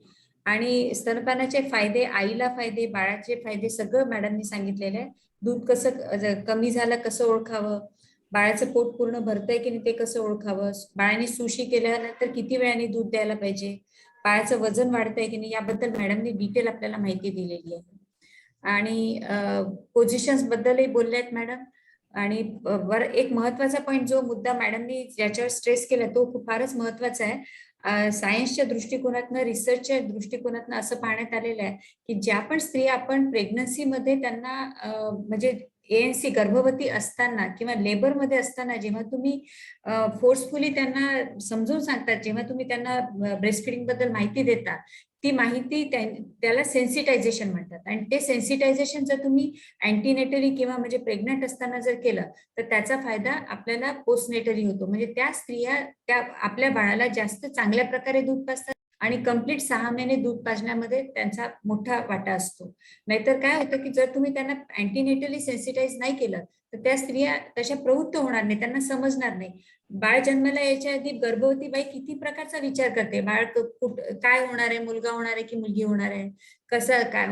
आणि स्तनपानाचे फायदे, आईला फायदे, बाळाचे फायदे सगळं मॅडमनी सांगितलेलं आहे. दूध कसं कमी झालं कसं ओळखावं, बाळाचं पोट पूर्ण भरतंय की नाही ते कसं ओळखावं, बाळाने सुशी केल्यानंतर किती वेळाने दूध द्यायला पाहिजे, बाळाचं वजन वाढतंय की नाही याबद्दल मॅडमनी डिटेल आपल्याला माहिती दिलेली आहे. आणि पोझिशन्स बद्दलही बोलले आहेत मॅडम. आणि एक महत्वाचा पॉईंट जो मुद्दा मॅडमनी ज्याच्यावर स्ट्रेस केला तो फारच महत्वाचा आहे. सायन्सच्या दृष्टिकोनातनं, रिसर्चच्या दृष्टिकोनातनं असं पाहण्यात आलेलं आहे की ज्या पण स्त्रिया आपण प्रेग्नन्सीमध्ये त्यांना म्हणजे ANC गर्भवती असताना किंवा लेबरमध्ये असताना जेव्हा तुम्ही फोर्सफुली त्यांना समजून सांगतात, जेव्हा तुम्ही त्यांना ब्रेस्ट फिडिंग बद्दल माहिती देता, ती माहिती त्याला सेन्सिटायझेशन म्हणतात. आणि ते सेन्सिटायझेशन जर तुम्ही अँटीनेटली किंवा म्हणजे प्रेग्नंट असताना जर केलं तर त्याचा फायदा आपल्याला पोस्टनेटली होतो. म्हणजे त्या स्त्रिया त्या आपल्या बाळाला जास्त चांगल्या प्रकारे दूध पाजतात आणि कंप्लीट 6 महिने दूध पाजण्यामध्ये त्यांचा मोठा वाटा असतो. नाहीतर काय होतं की जर तुम्ही त्यांना अँटीनेटली सेन्सिटाईज नाही केलं तर त्या स्त्रिया तशा प्रवृत्त होणार नाही, त्यांना समजणार नाही. बाळ जन्माला यायच्या आधी गर्भवती बाई किती प्रकारचा विचार करते, बाळ काय होणार आहे, मुलगा होणार आहे की मुलगी होणार आहे, कसं काय,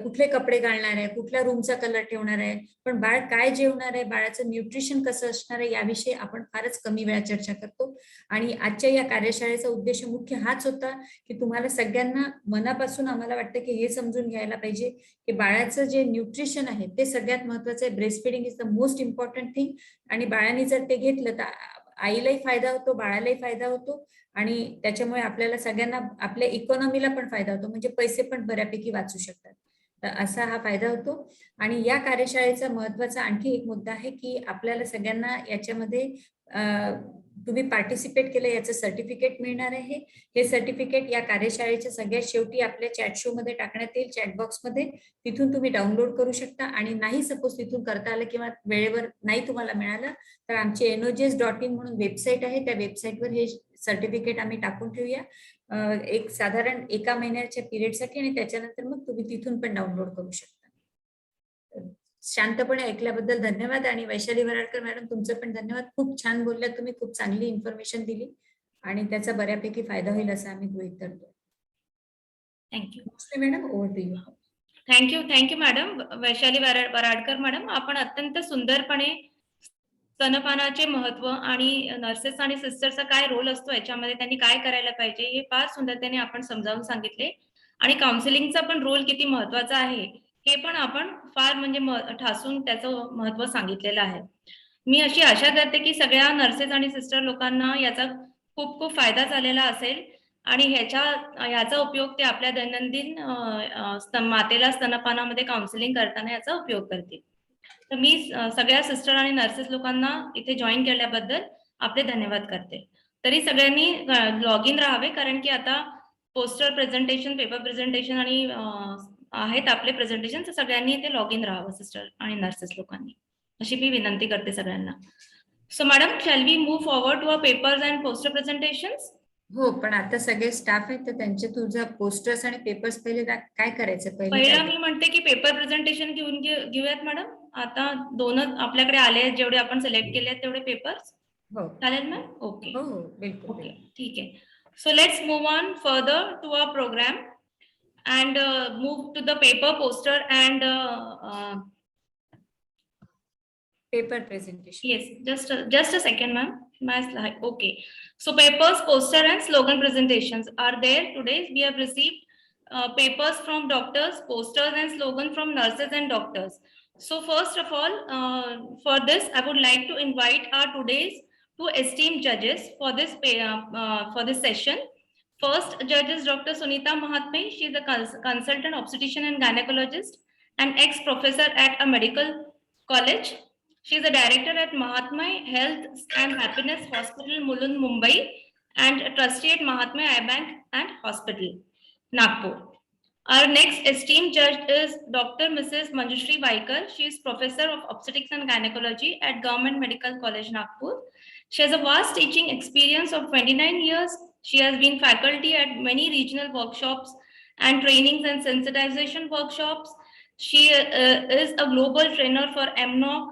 कुठले कपडे घालणार आहे, कुठल्या रूमचा कलर ठेवणार आहे, पण बाळ काय जेवणार आहे, बाळाचं न्यूट्रिशन कसं असणार आहे याविषयी आपण फारच कमी वेळा चर्चा करतो. आणि आजच्या या कार्यशाळेचा उद्देश मुख्य हाच होता की तुम्हाला सगळ्यांना मनापासून आम्हाला वाटतं की हे समजून घ्यायला पाहिजे की बाळाचं जे न्यूट्रिशन आहे ते सगळ्यात महत्वाचं आहे. Breast feeding is the most important thing. आणि बाळाने जर ते घेतलं तर आईलाही फायदा होतो, बाळालाही फायदा होतो आणि त्याच्यामुळे आपल्याला सगळ्यांना आपल्या इकॉनॉमीला पण फायदा होतो, म्हणजे पैसे पण बऱ्यापैकी वाचू शकतात. तर असा हा फायदा होतो. आणि या कार्यशाळेचा महत्वाचा आणखी एक मुद्दा आहे की आपल्याला सगळ्यांना याच्यामध्ये तुम्ही पार्टिसिपेट केलं याचं सर्टिफिकेट मिळणार आहे. हे सर्टिफिकेट या कार्यशाळेच्या सगळ्यात शेवटी आपल्या चॅट शो मध्ये टाकण्यात येईल, चॅट बॉक्स मध्ये. तिथून तुम्ही डाउनलोड करू शकता. आणि नाही सपोज तिथून करता आलं किंवा वेळेवर नाही तुम्हाला मिळालं तर आमची NOJS.in म्हणून वेबसाईट आहे, त्या वेबसाईटवर हे सर्टिफिकेट आम्ही टाकून ठेवूया एक साधारण 1 महिन्याच्या पिरियडसाठी, आणि त्याच्यानंतर मग तुम्ही तिथून पण डाउनलोड करू शकता. शांतपणे ऐकल्याबद्दल धन्यवाद. आणि वैशाली वराडकर मॅडम तुमचं पण धन्यवाद. खूप छान बोलल्या तुम्ही, खूप चांगली इन्फॉर्मेशन दिली आणि त्याचा बऱ्यापैकी फायदा होईल असं आम्ही गृहीत धरतो. Thank you madam, over to you. Thank you madam. Vaishali Varadkar madam, आपण अत्यंत सुंदरपणे स्तनपानाचे महत्व आणि नर्सेस आणि सिस्टरचा काय रोल असतो याच्यामध्ये, त्यांनी काय करायला पाहिजे हे फार सुंदरतेने आपण समजावून सांगितले. आणि काउन्सिलिंगचा पण रोल किती महत्वाचा आहे हे पण आपण फार म्हणजे ठासून त्याचं महत्व सांगितलेलं आहे. मी अशी आशा करते की सगळ्या नर्सेस आणि सिस्टर लोकांना याचा खूप खूप फायदा झालेला असेल आणि याचा उपयोग ते आपल्या दैनंदिन मातेला स्तनपानामध्ये काउन्सिलिंग करताना याचा उपयोग करतील. तर मी सगळ्या सिस्टर आणि नर्सेस लोकांना इथे जॉईन केल्याबद्दल आपले धन्यवाद करते. तरी सगळ्यांनी लॉग इन राहावे, कारण की आता पोस्टर प्रेझेंटेशन, पेपर प्रेझेंटेशन आणि आहेत आपले प्रेझेंटेशन, तर सगळ्यांनी इथे लॉग इन राहावं सिस्टर आणि नर्सेस लोकांनी, अशी मी विनंती करते सगळ्यांना. So madam, shall we move forward to our papers and poster presentations? हो, पण आता सगळे स्टाफ आहेत तर त्यांचे तुझं पोस्टर्स आणि पेपर्स पहिले काय करायचं? पहिला मी म्हणते की पेपर प्रेझेंटेशन घेऊयात मॅडम. आता 2च आपल्याकडे आले आहेत, जेवढे आपण सिलेक्ट केले आहेत तेवढे पेपर्स. हो चालेल मॅम? ओके हो हो बिलकुल. ओके, ठीक आहे. So let's move on further to our program and move to the paper, poster and paper presentation. Yes, just a second ma'am, my slide. Okay, so papers, poster and slogan presentations are there today. We have received papers from doctors, posters and slogan from nurses and doctors. So first of all, for this I would like to invite our today's 2 esteemed judges for this session. First judge is Dr. Sunita Mahatme. She is a consultant obstetrician and gynecologist and ex-professor at a medical college. She is a director at Mahatme Health and Happiness Hospital, Mulund, Mumbai, and a trustee at Mahatme Eye Bank and Hospital, Nagpur. Our next esteemed judge is Dr. Mrs. Manjushri Vaikar. She is professor of obstetrics and gynecology at Government Medical College, Nagpur. She has a vast teaching experience of 29 years. She has been faculty at many regional workshops and trainings and sensitization workshops. She is a global trainer for MNOC,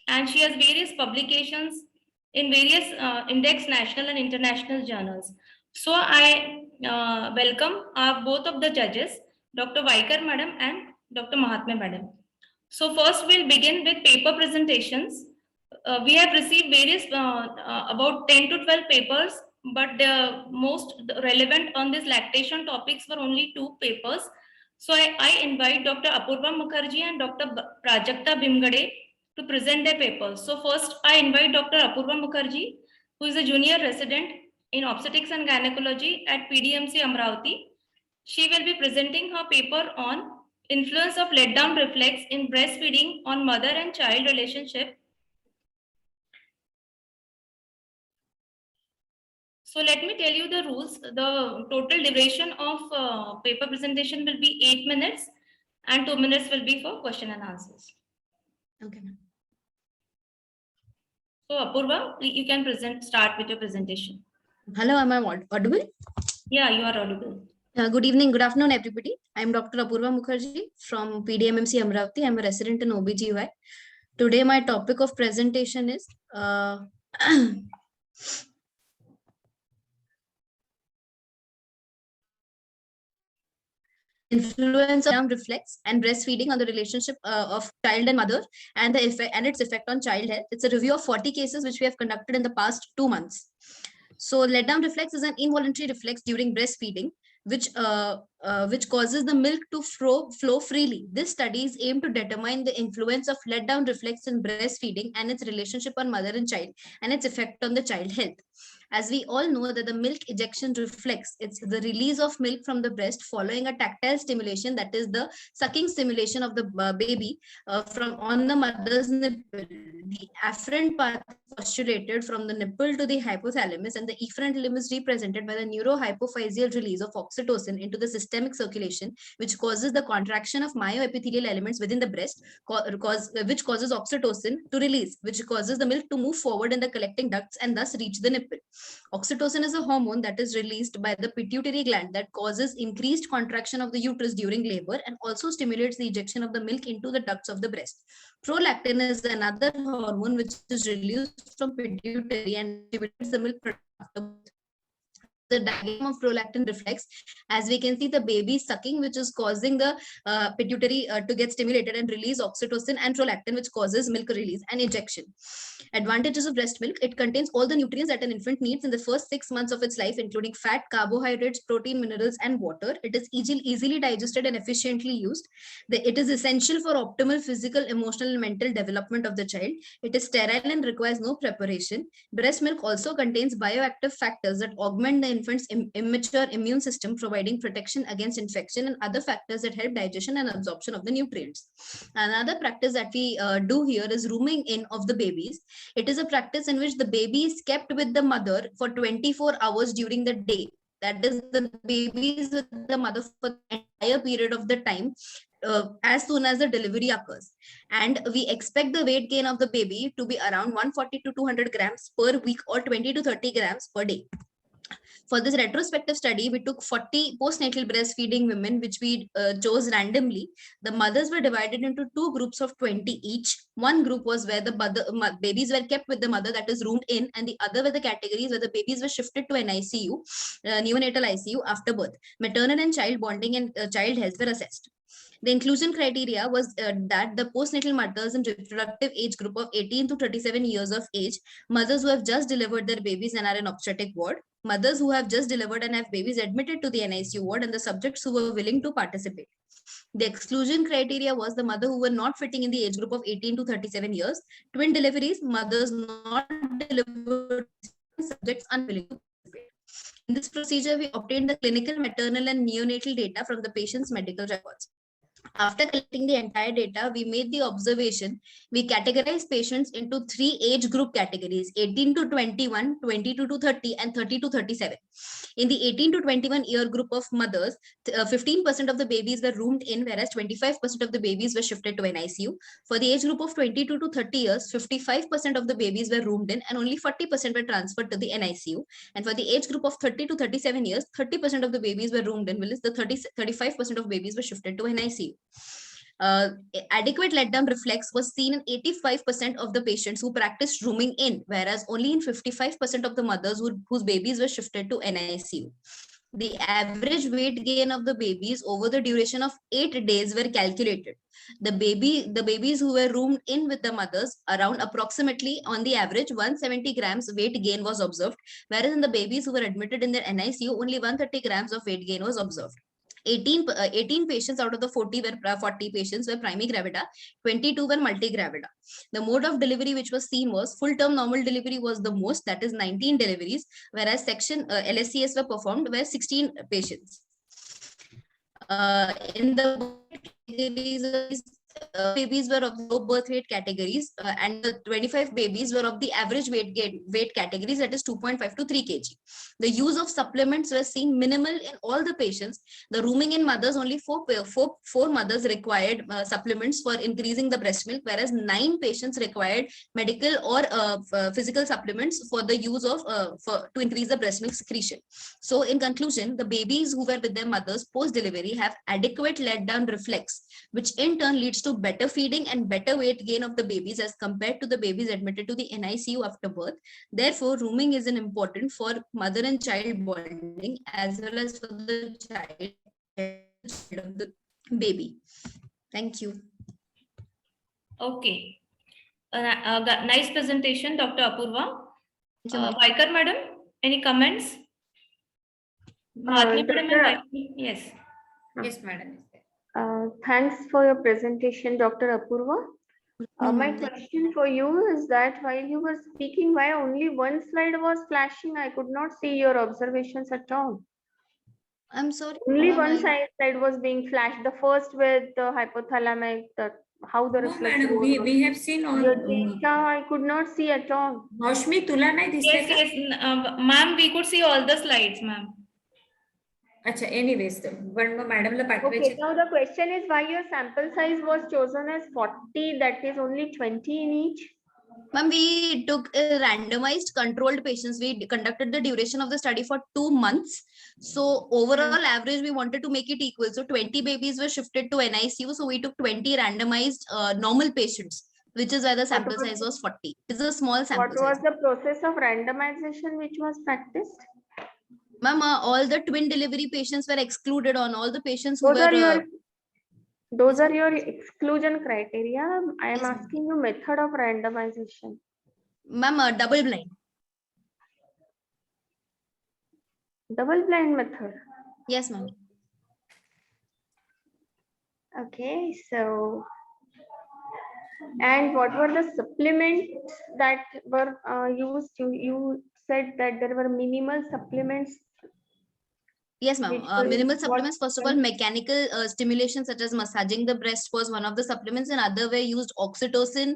and she has various publications in various index national and international journals. So I welcome both of the judges, Dr. Vaikar madam and Dr. Mahatme madam. So first we'll begin with paper presentations. We have received various about 10 to 12 papers, but the most relevant on this lactation topics were only 2 papers. So I invite Dr. Apurva Mukherjee and Dr. Prajakta Bhimgade to present their papers. So first I invite Dr. Apurva Mukherjee, who is a junior resident in obstetrics and gynecology at PDMC Amravati. She will be presenting her paper on influence of letdown reflex in breastfeeding on mother and child relationship. So let me tell you the rules. The total duration of paper presentation will be 8 minutes and 2 minutes will be for question and answers. Okay, ma'am. So Apurva, you can start with your presentation. Hello, am I audible? Yeah, you are audible. Good evening, good afternoon, everybody. I'm Dr. Apurva Mukherjee from PDMMC Amravati. I'm a resident in OBGY. Today, my topic of presentation is influence of reflex and breastfeeding on the relationship of child and mother and the effect and its effect on child health. It's a review of 40 cases which we have conducted in the past 2 months. So letdown reflex is an involuntary reflex during breastfeeding, which causes the milk to flow freely. This studies aim to determine the influence of letdown reflex in breastfeeding and its relationship on mother and child and its effect on the child health. As we all know that the milk ejection reflex, it's the release of milk from the breast following a tactile stimulation, that is the sucking stimulation of the baby from on the mother's nipple. The afferent path postulated from the nipple to the hypothalamus, and the efferent limb is represented by the neurohypophyseal release of oxytocin into the systemic circulation, which causes the contraction of myoepithelial elements within the breast, which causes oxytocin to release, which causes the milk to move forward in the collecting ducts and thus reach the nipple. Oxytocin is a hormone that is released by the pituitary gland that causes increased contraction of the uterus during labor and also stimulates the ejection of the milk into the ducts of the breast. Prolactin is another hormone which is released from pituitary and distributes the milk product. The diagram of prolactin reflex, as we can see the baby sucking, which is causing the pituitary to get stimulated and release oxytocin, and prolactin, which causes milk release and ejection. Advantages of breast milk: it contains all the nutrients that an infant needs in the first 6 months of its life, including fat, carbohydrates, protein, minerals, and water. It is easily digested and efficiently used. It is essential for optimal physical, emotional, and mental development of the child. It is sterile and requires no preparation. Breast milk also contains bioactive factors that augment the infant's immature immune system, providing protection against infection and other factors that help digestion and absorption of the nutrients. Another practice that we do here is rooming in of the babies. It is a practice in which the baby is kept with the mother for 24 hours during the day. That is, the baby is with the mother for the entire period of the time as soon as the delivery occurs. And we expect the weight gain of the baby to be around 140 to 200 grams per week or 20 to 30 grams per day. For this retrospective study, we took 40 postnatal breastfeeding women, which we chose randomly. The mothers were divided into 2 groups of 20 each. One group was where the babies were kept with the mother, that is roomed in, and the other were the categories where the babies were shifted to an ICU, neonatal ICU after birth. Maternal and child bonding and child health were assessed. The inclusion criteria was that the postnatal mothers in reproductive age group of 18 to 37 years of age, mothers who have just delivered their babies and are in obstetric ward, mothers who have just delivered and have babies admitted to the NICU ward, and the subjects who were willing to participate. The exclusion criteria was the mother who were not fitting in the age group of 18 to 37 years, twin deliveries, mothers not delivered, subjects unwilling to participate. In this procedure, we obtained the clinical, maternal, and neonatal data from the patient's medical records. After collecting the entire data, we made the observation. We categorized patients into 3 age group categories: 18 to 21, 22 to 30, and 30 to 37. In the 18 to 21 year group of mothers, 15% of the babies were roomed in, whereas 25% of the babies were shifted to an ICU. For the age group of 22 to 30 years, 55% of the babies were roomed in and only 40% were transferred to the NICU. And for the age group of 30 to 37 years, 30% of the babies were roomed in, whereas the 35% of babies were shifted to an ICU. Adequate letdown reflex was seen in 85% of the patients who practiced rooming in, whereas only in 55% of the mothers whose babies were shifted to NICU. The average weight gain of the babies over the duration of 8 days were calculated. The babies who were roomed in with the mothers, around approximately on the average 170 grams weight gain was observed, whereas in the babies who were admitted in their NICU, only 130 grams of weight gain was observed. 18 patients out of the 40 patients were primigravida, 22 were multigravida. The mode of delivery which was seen was full term normal delivery was the most, that is 19 deliveries, whereas section LSCS were performed were 16 patients. In the babies were of low birth weight categories, and the 25 babies were of the average weight categories, that is 2.5 to 3 kg. The use of supplements were seen minimal in all the patients. The rooming in mothers, only four mothers required supplements for increasing the breast milk, whereas 9 patients required medical or physical supplements for the use of to increase the breast milk secretion. So in conclusion, the babies who were with their mothers post delivery have adequate let down reflex, which in turn leads to better feeding and better weight gain of the babies as compared to the babies admitted to the NICU after birth. Therefore, rooming is important for mother and child bonding as well as for the child of the baby. Thank you. Okay. Nice presentation, Dr. Apurva. Thank you, ma'am. Vaikar madam, any comments? Mahatma madam and Dr. Vaikar, yes. Yes, madam. Thanks for your presentation, Dr. Apurva. My question for you is that while you were speaking, why only one slide was flashing? I could not see your observations at all. I'm sorry. Only ma'am, one slide was being flashed. The first with the hypothalamic, how the No, reflex madam, was. we have seen all. Your data I could not see at all. Maushmi, तुला नाही दिसले Yes, का? yes, ma'am, we could see all the slides, ma'am. अच्छा, anyways, पण मग मॅडमला Okay, पाठवायचे. now the question is why your sample size was chosen as 40, that is only 20 in each. Ma'am, we took randomized controlled patients. We conducted the duration of the study for 2 months. So overall average, we wanted to make it equal. So 20 babies were shifted to NICU. So we took 20 randomized normal patients, which is why the sample size was 40. It's a small sample What was size. the process of randomization which was practiced? Ma'am, all the twin delivery patients were excluded on all the patients who Those are your exclusion criteria. I am Yes, ma'am. asking you method of randomization. Ma'am, double blind. Double blind method. Yes, ma'am. Okay, so and what were the supplements that were used? You said that there were minimal supplements. Yes, ma'am. Which will- Minimal what supplements, first of all, will- mechanical stimulation such as massaging the breast was one of the supplements, and other were used oxytocin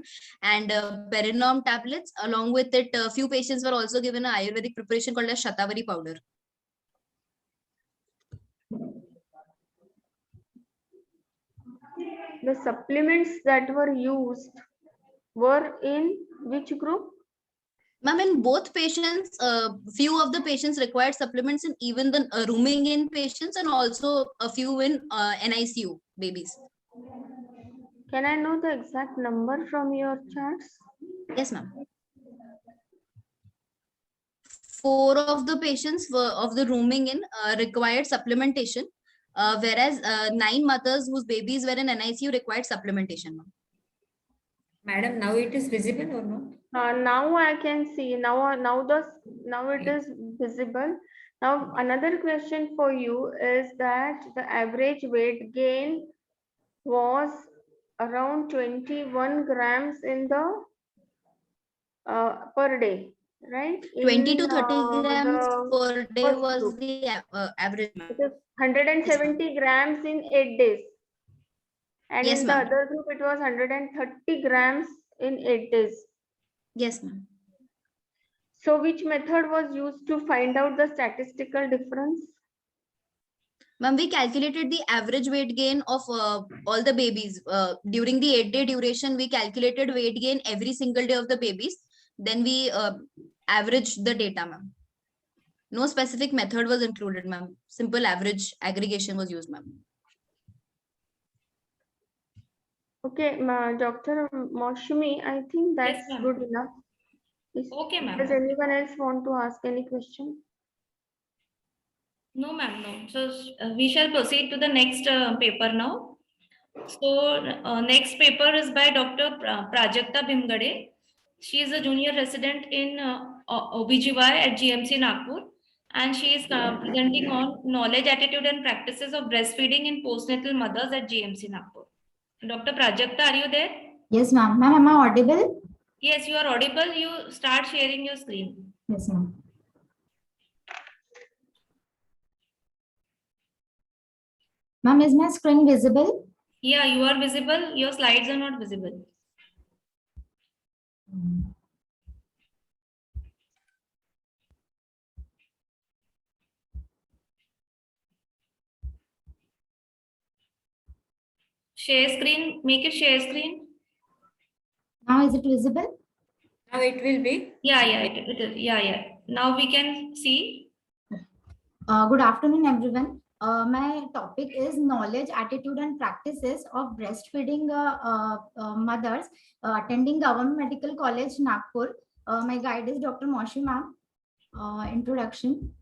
and perinorm tablets. Along with it, a few patients were also given an Ayurvedic preparation called as Shatavari powder. The supplements that were used were in which group? Ma'am, in both patients, few of the patients required supplements in even the rooming in patients, and also a few in NICU babies. Can I know the exact number from your charts? Yes, ma'am. 4 of the patients were of the rooming in required supplementation, whereas 9 mothers whose babies were in NICU required supplementation, ma'am. Madam, now it is visible or not? Now I can see. Now it is visible. Now another question for you is that the average weight gain was around 21 grams in the per day, right? 20 to In, 30 grams the per day first was group. the average, ma'am. It is 170 grams in 8 days. And Yes, in the ma'am. other group, it was 130 grams in 8 days. Yes, ma'am. So which method was used to find out the statistical difference? Ma'am, we calculated the average weight gain of all the babies. During the 8-day duration, we calculated weight gain every single day of the babies. Then we averaged the data, ma'am. No specific method was included, ma'am. Simple average aggregation was used, ma'am. Okay, Dr. Maushmi, I think that's ma'am. good enough. Okay, ma'am. Does anyone else want to ask any question? No, ma'am, no. So we shall proceed to the next paper now. So next paper is by Dr. Prajakta Bhimgade. She is a junior resident in OBGY at GMC Nagpur. and she is presenting on knowledge, attitude, and practices of breastfeeding in postnatal mothers at GMC Nagpur. Dr. Prajakta, are you there? Yes, ma'am. Ma'am, am I audible? Yes, you are audible. You start sharing your screen. Yes, ma'am. Ma'am, is my screen visible? Yeah, you are visible. Your slides are not visible. Share screen. Make it share screen. Now is it visible? Now it will be. Yeah, it is. Yeah. Now we can see. Good afternoon, everyone. My topic is knowledge, attitude, and practices of breastfeeding mothers attending Government Medical College, Nagpur. My guide is Dr. Moshi ma'am. Introduction.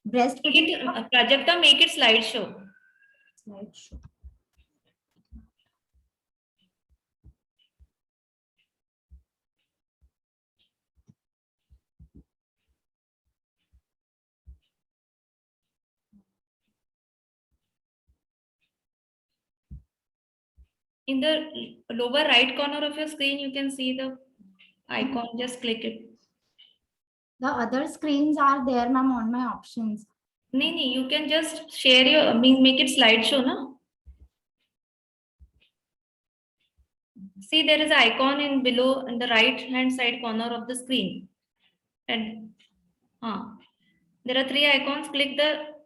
Breastfeeding. Prajakta, make it slideshow. Slideshow. In the lower right corner of your screen, you can see the icon. Just click it. The other screens are there, ma'am, on my options. No, you can just share your, make it slideshow, no? See, there is an icon in below in the right hand side corner of the screen. And there are 3 icons. Click the.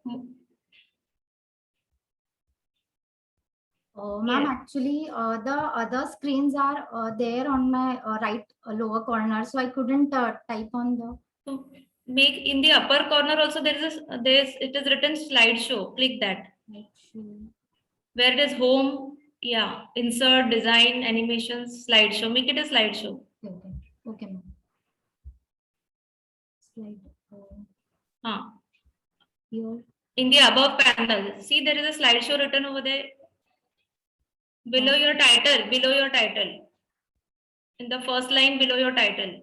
Ma'am, Yes. actually, the other screens are there on my right lower corner, so I couldn't type on the. So make in the upper corner also it is written slideshow. Click that. Where it is home, yeah, insert, design, animations, slideshow. Make it a slideshow. Okay, ma'am. Slide. Here. In the above panel, see there is a slideshow written over there. Below your title. In the first line below your title.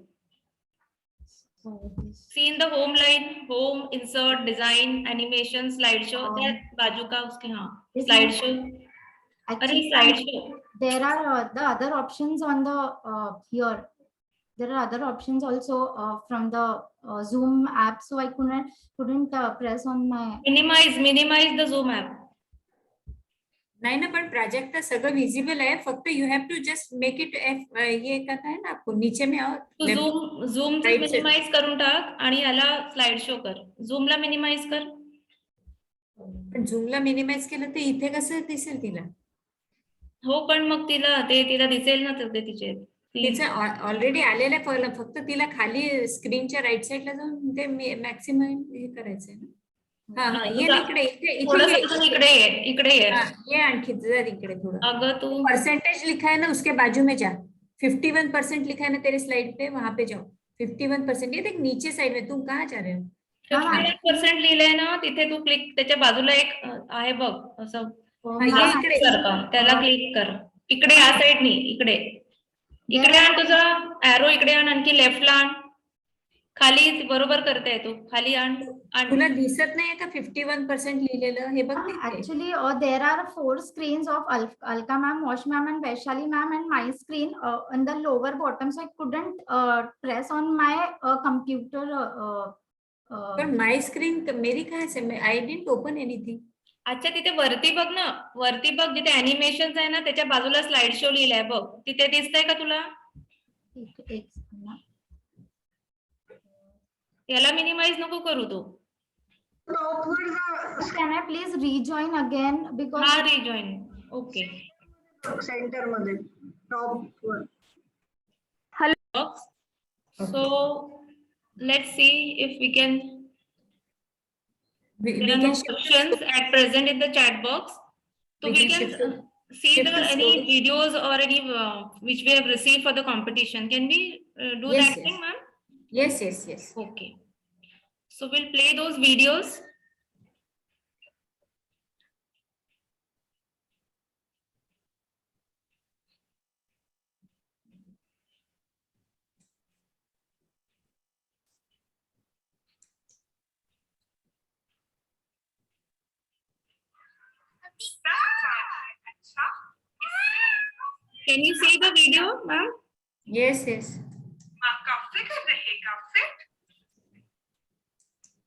See in the home line, home, insert, design, animation, slideshow. That बाजू का उसके slideshow. Actually, Slideshow. there are the other options on the here. There are other options also from the Zoom app, so I couldn't press on my. Minimize the Zoom app. नाही ना, पण प्राजक्ता सगळं visible आहे. फक्त you have to just make it ये करता है ना आपको नीचे में आओ. तू झूम मिनिमाइज करून टाक आणि याला स्लाइड शो कर. झूमला मिनिमाइज कर. पण झूमला मिनिमाइज केलं तर इथे कसं दिसेल तिला? हो, पण मग तिला दिसेल ना ते तिचे. तिचं ऑलरेडी आलेलं आहे. फक्त तिला खाली स्क्रीनच्या राईट साईडला जाऊन ते मॅक्सिमम हे करायचंय ना. इकडे ये आणखी जर इकडे थोड़ा. अगर तू परसेंटेज लिखा है ना, उसके बाजू में जा. 51% लिखा है ना तेरे स्लाइड पे, वहां पे जाओ. 51%. ये देख नीचे साइड में. तुम कहाँ जा रहे हो? 51% लिहिलंय ना तिथे. तू क्लिक त्याच्या बाजूला एक आहे बघ असं. त्याला क्लिक कर. इकडे या साईडनी इकडे आण तुझा एरो. इकडे आण, आणखी लेफ्टला आण. खाली बरोबर करते तू. खाली आण. तुला दिसत नाहीये का 51% लिहिलेलं? हे बघ. Actually, there are 4 screens of Alka ma'am, Mosh ma'am, and Vaishali ma'am, and my screen in the lower bottom, so I couldn't press on my computer. पण माय स्क्रीन मेरी कहाँ से? I didn't open anything. अच्छा, तिथे वरती बघ ना. वरती बघ जिथे अॅनिमेशन आहे ना, त्याच्या बाजूला स्लाइड शो लिहिलाय बघ. तिथे दिसतंय का तुला? याला मिनिमाइज नको करू तू. Can I please rejoin again? Because rejoin. Okay. Centre मध्ये टॉप वर. So let's see if we can. There are no questions at present in the chat box. So we can see any videos or any which we have received for the competition. Can we do that thing, ma'am? Yes. Okay. So we'll play those videos. Can you see the video, ma'am? Yes, yes. माँ का figure रहेगा fit,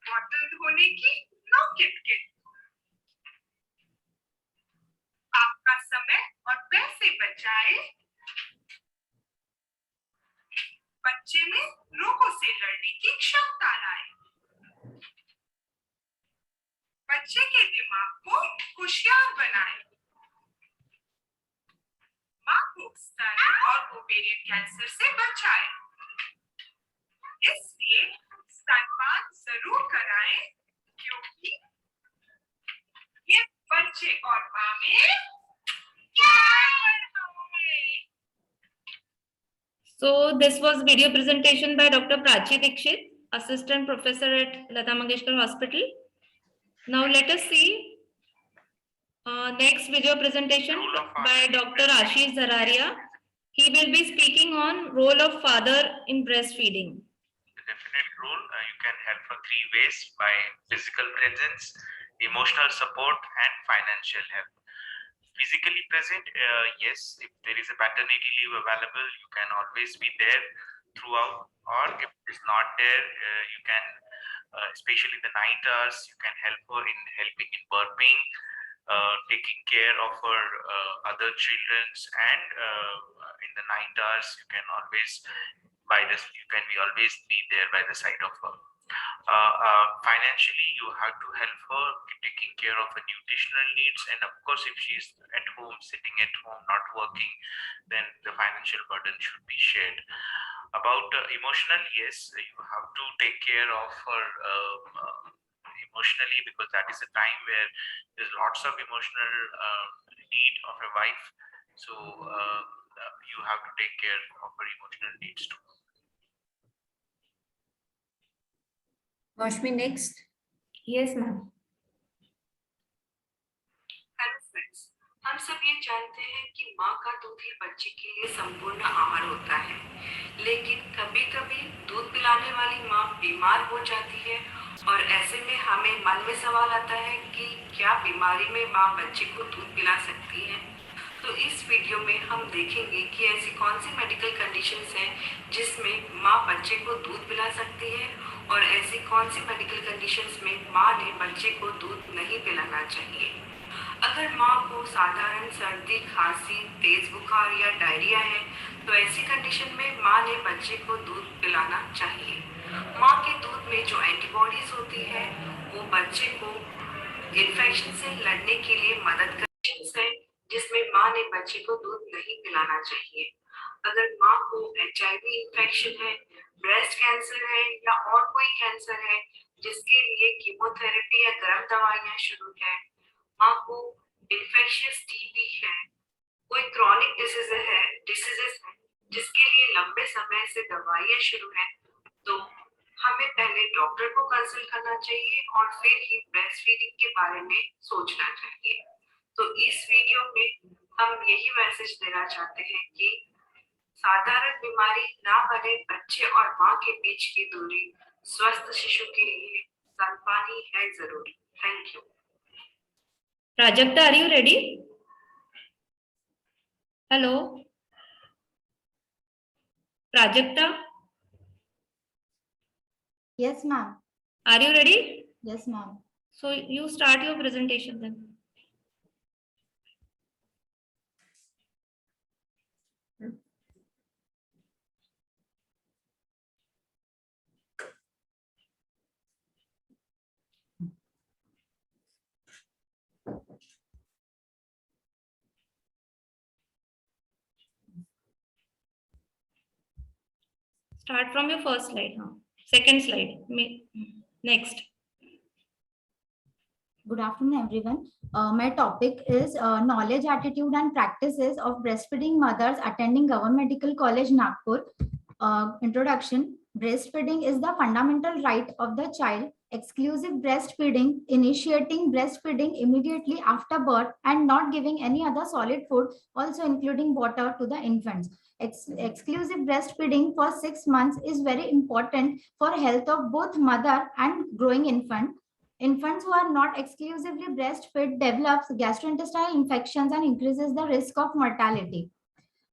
bottle धोने की no किटकिट, आपका समय और पैसे बचाए, बच्चे में रोगों से लड़ने की क्षमता लाए, बच्चे के दिमाग को होशियार बनाए, माँ को स्तन और ओवेरियन कैंसर से बचाए। इसलिए स्तनपान जरूर कराएं, क्योंकि ये बच्चे और माँ में ज्ञान बढ़ाएं। So this was video presentation by Dr. Prachi Dikshit, Assistant Professor at Lata Mangeshkar Hospital. Now let us see next video presentation by Dr. Ashish Zararia. He will be speaking on role of father in breastfeeding. Definite role. You can help for 3 ways: by physical presence, emotional support, and financial help. Physically present, yes, if there is a paternity leave available, you can always be there throughout, or if it is not there, you can, especially the night hours, you can help her in helping in burping, taking care of her other children's, and in the night hours, you can always always be there by the side of her. Financially, you have to help her taking care of her nutritional needs, and of course, if she is at home, sitting at home, not working, then the financial burden should be shared. About emotional, yes, you have to take care of her emotionally, because that is a time where there's lots of emotional need of a wife. So you have to take care of her emotional needs too. Maushmi, next. Yes, ma'am. Hello friends, हम सब ये जानते हैं कि माँ का दूध ही बच्चे के लिए संपूर्ण आहार होता है, लेकिन कभी-कभी दूध पिलाने वाली माँ बीमार हो जाती है और ऐसे में हमें मन में सवाल आता है कि क्या बीमारी में माँ बच्चे को दूध पिला सकती है। तो इस वीडियो में हम देखेंगे कि ऐसी कौन सी मेडिकल कंडीशंस हैं जिसमें माँ बच्चे को दूध पिला सकती है और ऐसी कौन सी मेडिकल कंडीशंस में माँ ने बच्चे को दूध नहीं पिलाना चाहिए। अगर माँ को साधारण सर्दी, खांसी, तेज बुखार या डायरिया है तो ऐसी कंडीशन में माँ ने बच्चे को दूध पिलाना चाहिए। माँ के दूध में जो एंटीबॉडीज होती है वो बच्चे को इन्फेक्शन से लड़ने के लिए मदद करती है, जिसमें माँ ने बच्चे को दूध नहीं पिलाना चाहिए। अगर माँ को HIV इन्फेक्शन है, ब्रेस्ट कैंसर है या और कोई कैंसर है जिसके लिए कीमोथेरेपी या गर्म दवाइयाँ शुरू है, माँ को इन्फेक्शियस TB है, कोई क्रॉनिक डिसीजेस है जिसके लिए लंबे समय से दवाइयाँ शुरू है, तो हमें पहले डॉक्टर को कंसल्ट करना चाहिए और फिर ही ब्रेस्ट फीडिंग के बारे में सोचना चाहिए। तो इस वीडियो में हम यही मैसेज देना चाहते हैं कि साधारण बीमारी ना बने बच्चे और माँ के बीच की दूरी स्वस्थ शिशु के लिए स्तनपान ही है जरूरी। Thank you. Prajakta, are you ready? Hello? Prajakta, Yes, ma'am. are you ready? Yes, ma'am. So you start your presentation then. Start from your first slide. Second slide. Next. Good afternoon, everyone. My topic is knowledge, attitude, and practices of breastfeeding mothers attending Government Medical College, Nagpur. Introduction. Breastfeeding is the fundamental right of the child. Exclusive breastfeeding, initiating breastfeeding immediately after birth and not giving any other solid food, also including water, to the infants. Exclusive breastfeeding for 6 months is very important for health of both mother and growing infant. Infants who are not exclusively breastfed develops gastrointestinal infections and increases the risk of mortality.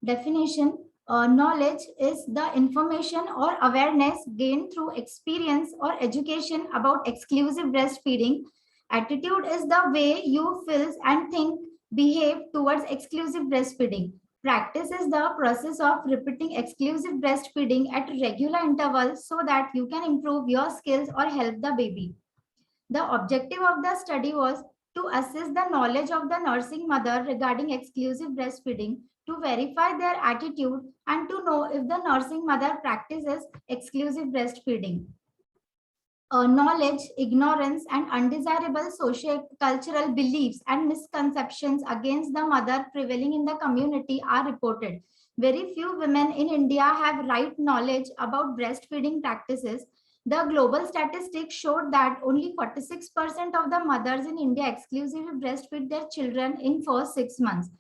Definition: knowledge is the information or awareness gained through experience or education about exclusive breastfeeding. Attitude is the way you feel and think, behave towards exclusive breastfeeding. Practice is the process of repeating exclusive breastfeeding at regular intervals so that you can improve your skills or help the baby. The objective of the study was to assess the knowledge of the nursing mother regarding exclusive breastfeeding, to verify their attitude, and to know if the nursing mother practices exclusive breastfeeding. Knowledge, ignorance, and undesirable socio-cultural beliefs and misconceptions against the mother prevailing in the community are reported. Very few women in India have right knowledge about breastfeeding practices. The global statistics showed that only 46% of the mothers in India exclusively breastfeed their children in first 6 months.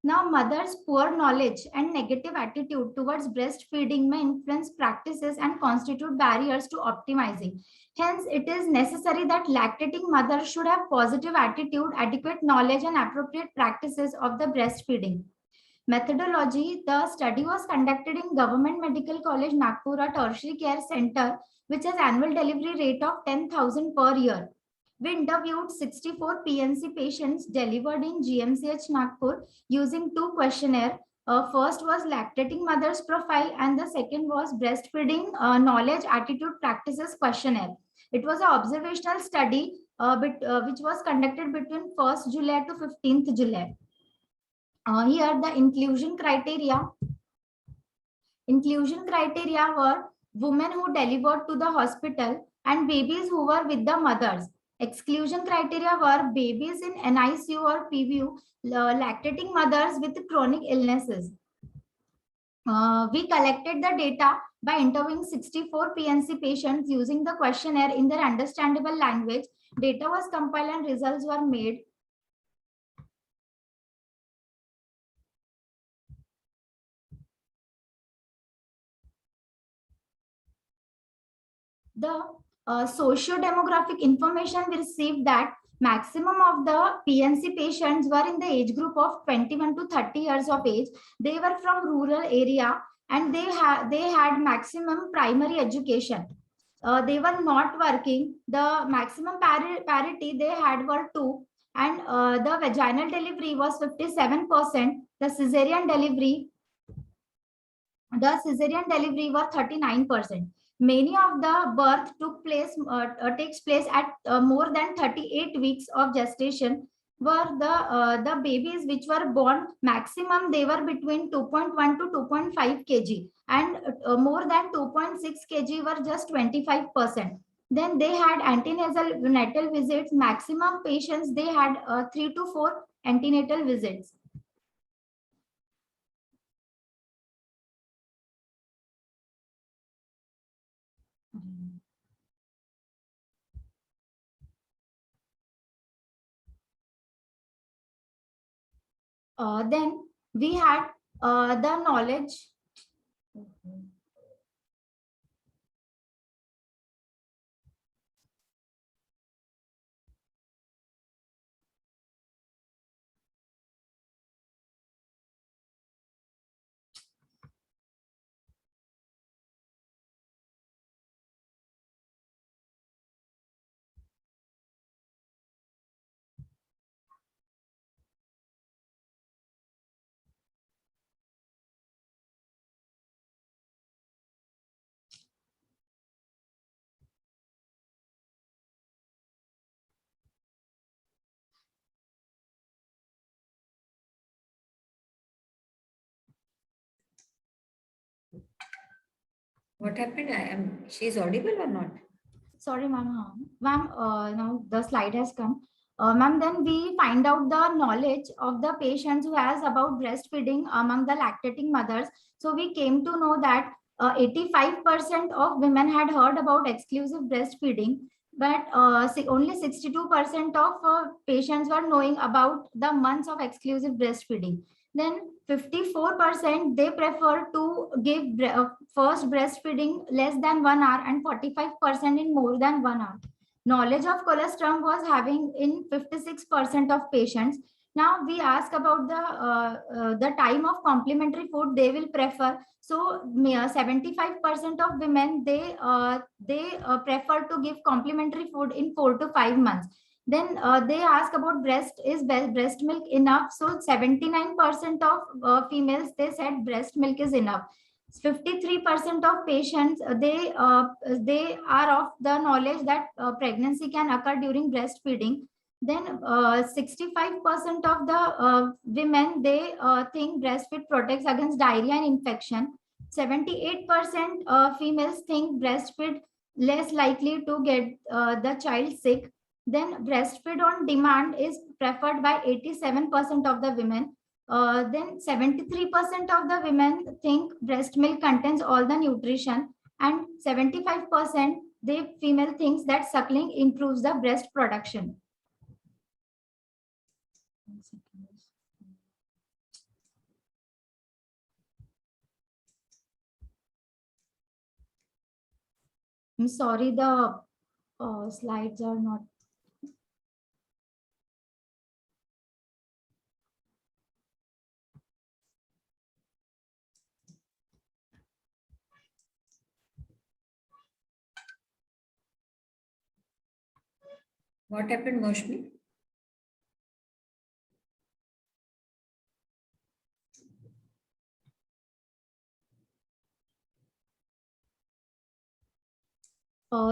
Now, mothers' poor knowledge and negative attitude towards breastfeeding may influence practices and constitute barriers to optimizing. Hence, it is necessary that lactating mothers should have positive attitude, adequate knowledge, and appropriate practices of the breastfeeding. Methodology: the study was conducted in Government Medical College, Nagpur, a tertiary care center, which has annual delivery rate of 10,000 per year. We interviewed 64 PNC patients delivered in GMCH Nagpur using 2 questionnaires. First was lactating mother's profile and the second was breastfeeding knowledge, attitude, practices questionnaire. It was an observational study which was conducted between 1st July to 15th July. Here the inclusion criteria were women who delivered to the hospital and babies who were with the mothers. Exclusion criteria were babies in NICU or PVU, lactating mothers with chronic illnesses. We collected the data by interviewing 64 PNC patients using the questionnaire in their understandable language. Data was compiled and results were made. The socio-demographic information we received that maximum of the PNC patients were in the age group of 21 to 30 years of age. They were from rural area and they had maximum primary education. They were not working. The maximum parity they had were 2, and the vaginal delivery was 57%. The cesarean delivery was 39%. Many of the birth takes place at more than 38 weeks of gestation. Were the babies which were born, maximum they were between 2.1 to 2.5 kg, and more than 2.6 kg were just 25%. Then they had antenatal visits. Maximum patients they had 3 to 4 antenatal visits. Then we had the knowledge. What happened? She's audible or not? Sorry, ma'am. Ma'am, now the slide has come. Ma'am, then we find out the knowledge of the patients who has about breastfeeding among the lactating mothers. So we came to know that 85% of women had heard about exclusive breastfeeding, but only 62% of patients were knowing about the months of exclusive breastfeeding. Then 54% they prefer to give first breastfeeding less than 1 hour and 45% in more than 1 hour. knowledge of colostrum was having in 56% of patients. Now we ask about the time of complementary food they will prefer. So 75% of women they prefer to give complementary food in 4 to 5 months. Then they ask about breast milk enough? So 79% of females they said breast milk is enough. 53% of patients they are of the knowledge that pregnancy can occur during breastfeeding. Then 65% of the women they think breastfeed protects against diarrhea and infection. 78% females think breastfeed less likely to get the child sick. Then breastfeed on demand is preferred by 87% of the women. Then 73% of the women think breast milk contains all the nutrition, and 75% the female thinks that suckling improves the breast production. I'm sorry, the slides are not. What happened, Maushmi?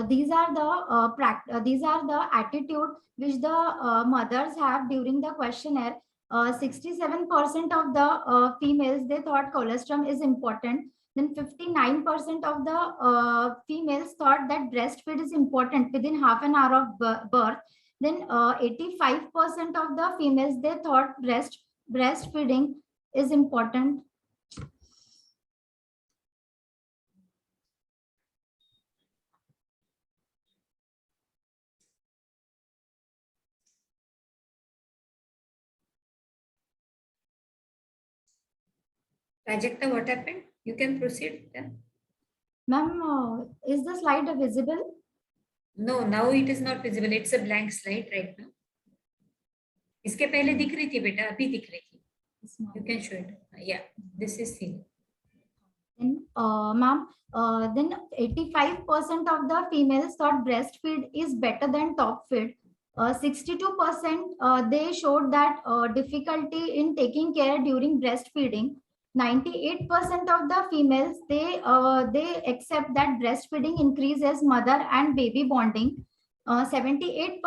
These are the attitude which the mothers have during the questionnaire. 67% of the females they thought colostrum is important. Then 59% of the females thought that breastfeed is important within half an hour of birth. Then 85% of the females they thought breastfeeding is important. Prajakta, what happened? You can proceed. Yeah. Ma'am, is the slide visible? No, now it is not visible. It's a blank slide right now. इसके पहले दिख रही थी बेटा, अभी दिख रही थी. You can show it. Yeah, this is seen. Then, ma'am, then 85% of the females thought breastfeed is better than top feed. 62% they showed that difficulty in taking care during breastfeeding. 98% of the females they accept that breastfeeding increases mother and baby bonding. 78%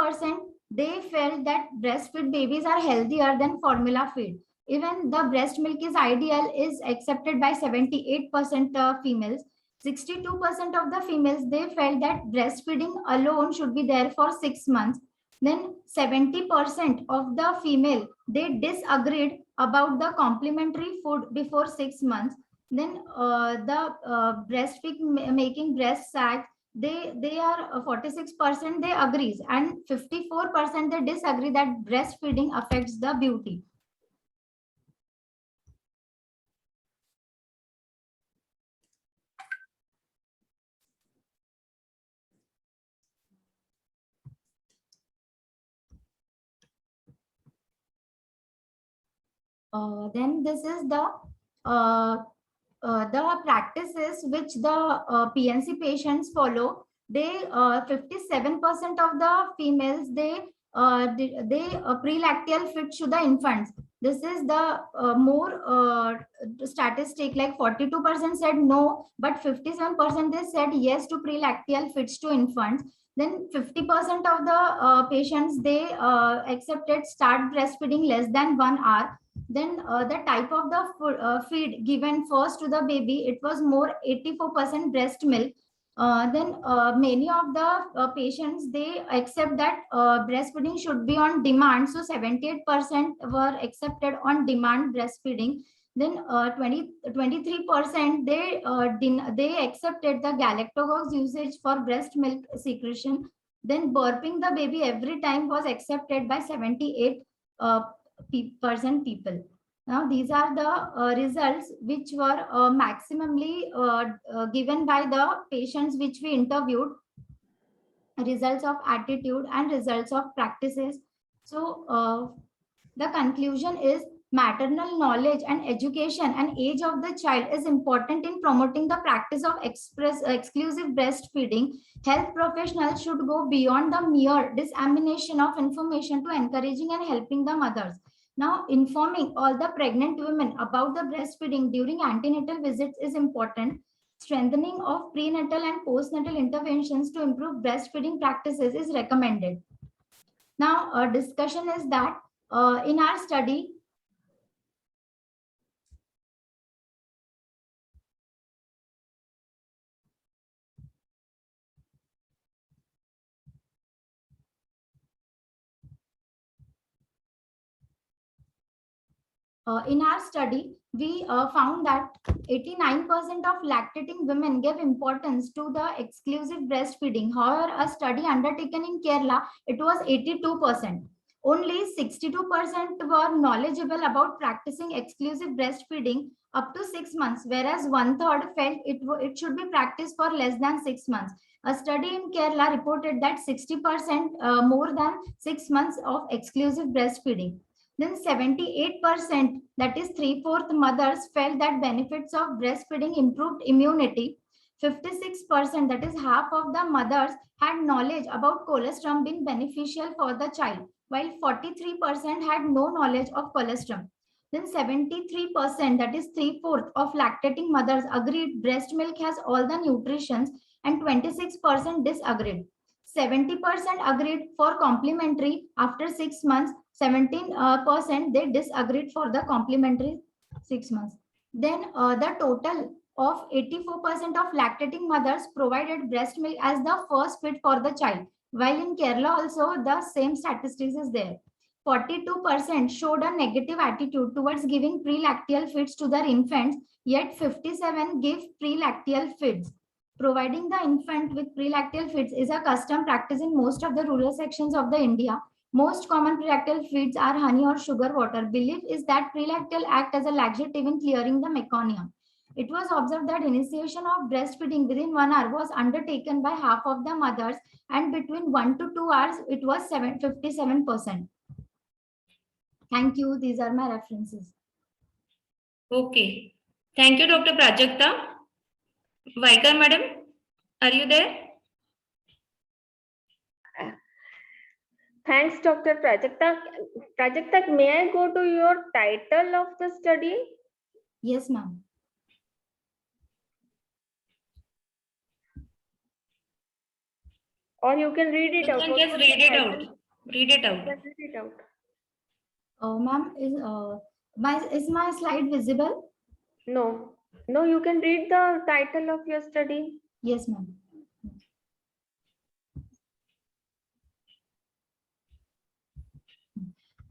they felt that breastfeed babies are healthier than formula feed. Even the breast milk is ideal is accepted by 78% of females. 62% of the females they felt that breastfeeding alone should be there for 6 months. Then 70% of the female they disagreed about the complementary food before 6 months. Then the breastfeed making breast sac they are 46% they agrees, and 54% they disagree that breastfeeding affects the beauty. Then this is the practices which the PNC patients follow. They 57% of the females they prelactal feed to the infants. This is the more statistic, like 42% said no, but 57% they said yes to prelactal feeds to infants. Then 50% of the patients they accepted start breastfeeding less than 1 hour. Then the type of the feed given first to the baby, it was more 84% breast milk. Then many of the patients they accept that breastfeeding should be on demand. So 78% were accepted on demand breastfeeding. Then 23% they accepted the galactococcus usage for breast milk secretion. Then burping the baby every time was accepted by 78% people. Now these are the results which were maximally given by the patients which we interviewed. results of attitude, and results of practices. So the conclusion is maternal knowledge and education and age of the child is important in promoting the practice of exclusive breastfeeding. Health professionals should go beyond the mere dissemination of information to encouraging and helping the mothers. Now, informing all the pregnant women about the breastfeeding during antenatal visits is important. Strengthening of prenatal and postnatal interventions to improve breastfeeding practices is recommended. Now, a discussion is that in our study, we found that 89% of lactating women gave importance to the exclusive breastfeeding. However, a study undertaken in Kerala, it was 82%. Only 62% were knowledgeable about practicing exclusive breastfeeding up to 6 months, whereas 1/3 felt it should be practiced for less than 6 months. A study in Kerala reported that 60% more than 6 months of exclusive breastfeeding. Then 78%, that is 3/4 mothers, felt that benefits of breastfeeding improved immunity. 56%, that is half of the mothers, had knowledge about colostrum being beneficial for the child, while 43% had no knowledge of colostrum. Then 73%, that is 3/4 of lactating mothers, agreed breast milk has all the nutrients, and 26% disagreed. 70% agreed for complementary after 6 months. 17% they disagreed for the complementary 6 months. Then the total of 84% of lactating mothers provided breast milk as the first feed for the child, while in Kerala also the same statistics is there. 42% showed a negative attitude towards giving pre-lacteal feeds to their infants, yet 57 gave pre-lacteal feeds. Providing the infant with pre-lacteal feeds is a custom practice in most of the rural sections of the India. Most common pre-lacteal feeds are honey or sugar water. Belief is that pre-lacteal act as a laxative in clearing the meconium. It was observed that initiation of breastfeeding within 1 hour was undertaken by half of the mothers, and between 1 to 2 hours, it was 57%. Thank you. These are my references. Okay. Thank you, Dr. Prajakta. Vaikar madam, are you there? Thanks, Dr. Prajakta. Prajakta, may I go to your title of the study? Yes, ma'am. Or you can read it You out. can just read it out. Read it out. Read it out. Ma'am, is my slide visible? No. No, you can read the title of your study. Yes, ma'am.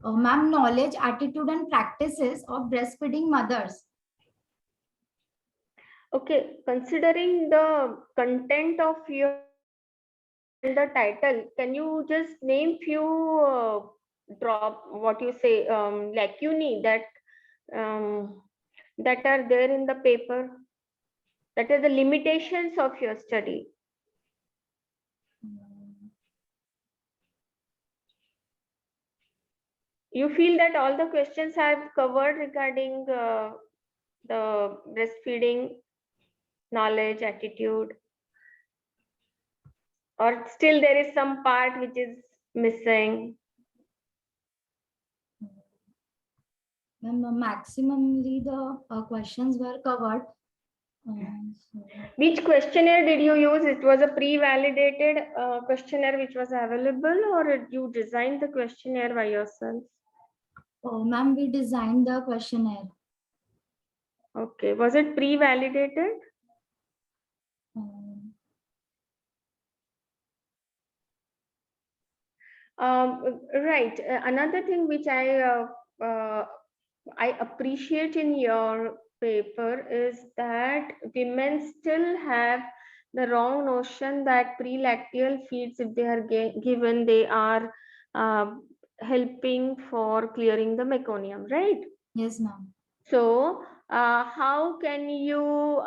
Ma'am, knowledge, attitude, and practices of breastfeeding mothers. Okay, considering the content of your the title, can you just name few lacunae that are there in the paper, that are the limitations of your study? You feel that all the questions are covered regarding the breastfeeding knowledge, attitude, or still there is some part which is missing? Maximally the questions were covered. Which questionnaire did you use? It was a pre-validated questionnaire which was available, or you designed the questionnaire by yourself? Ma'am, we designed the questionnaire. Okay, was it pre-validated? Right. Another thing which I appreciate in your paper is that women still have the wrong notion that pre-lacteal feeds, if they are given, they are helping for clearing the meconium, right? Yes, ma'am. So how can you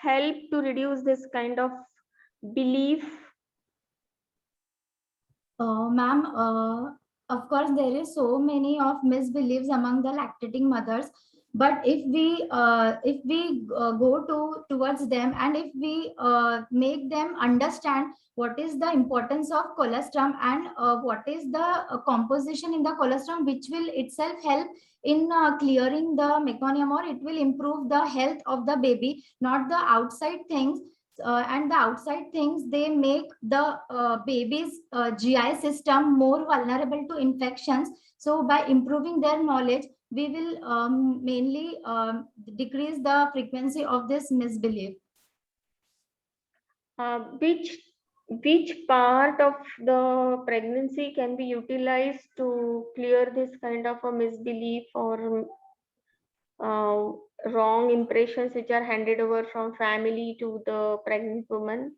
help to reduce this kind of belief? Ma'am, of course, there is so many of misbeliefs among the lactating mothers. But if we go towards them, and if we make them understand what is the importance of colostrum, and what is the composition in the colostrum, which will itself help in clearing the meconium, or it will improve the health of the baby, not the outside things. And the outside things, they make the baby's GI system more vulnerable to infections. So by improving their knowledge, we will mainly decrease the frequency of this misbelief. Which part of the pregnancy can be utilized to clear this kind of a misbelief or wrong impressions which are handed over from family to the pregnant woman?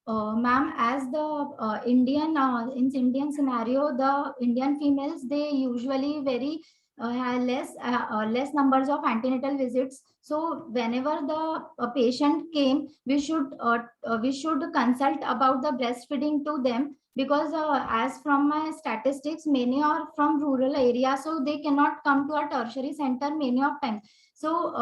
Ma'am, as the in Indian scenario, the Indian females, they usually very have less numbers of antenatal visits. So whenever the patient came, we should consult about the breastfeeding to them, because as from my statistics, many are from rural areas, so they cannot come to a tertiary center many of times. So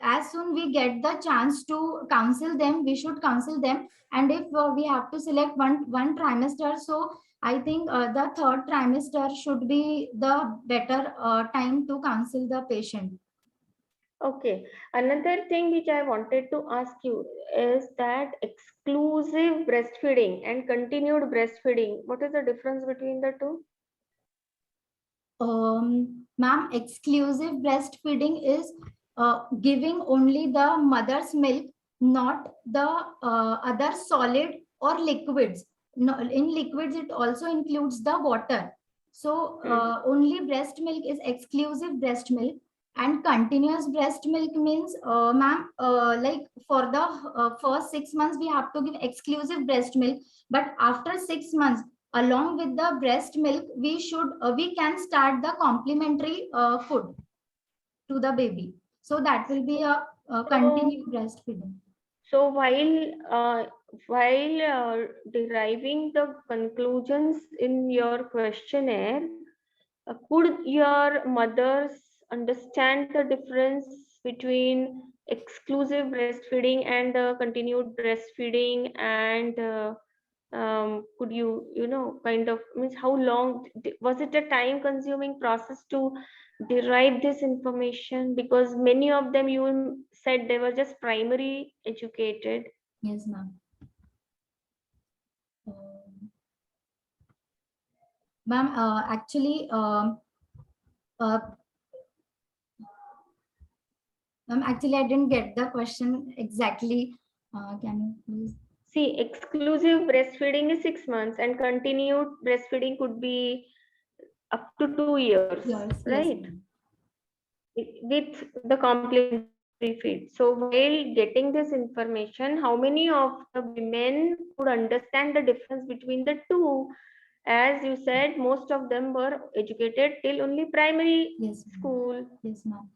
as soon we get the chance to counsel them, we should counsel them. And if we have to select one trimester, so I think the third trimester should be the better time to counsel the patient. Okay. Another thing which I wanted to ask you is that exclusive breastfeeding and continued breastfeeding, what is the difference between the two? Ma'am, exclusive breastfeeding is giving only the mother's milk, not the other solid or liquids. No, in liquids, it also includes the water. So only breast milk is exclusive breast milk. And continuous breast milk means, ma'am, like for the first 6 months, we have to give exclusive breast milk. But after 6 months, along with the breast milk, we can start the complementary food to the baby. So that will be a continued breastfeeding. So while deriving the conclusions in your questionnaire, could your mothers understand the difference between exclusive breastfeeding and continued breastfeeding? And could you kind of, means how long was it a time consuming process to derive this information? Because many of them, you said they were just primary educated. Yes, ma'am. Ma'am, actually, ma'am, actually, I didn't get the question exactly. Can you please? See, exclusive breastfeeding is 6 months, and continued breastfeeding could be up to 2 years, right? Yes. With the complementary feed. So while getting this information, how many of the women could understand the difference between the two? As you said, most of them were educated till only primary school. Yes, ma'am.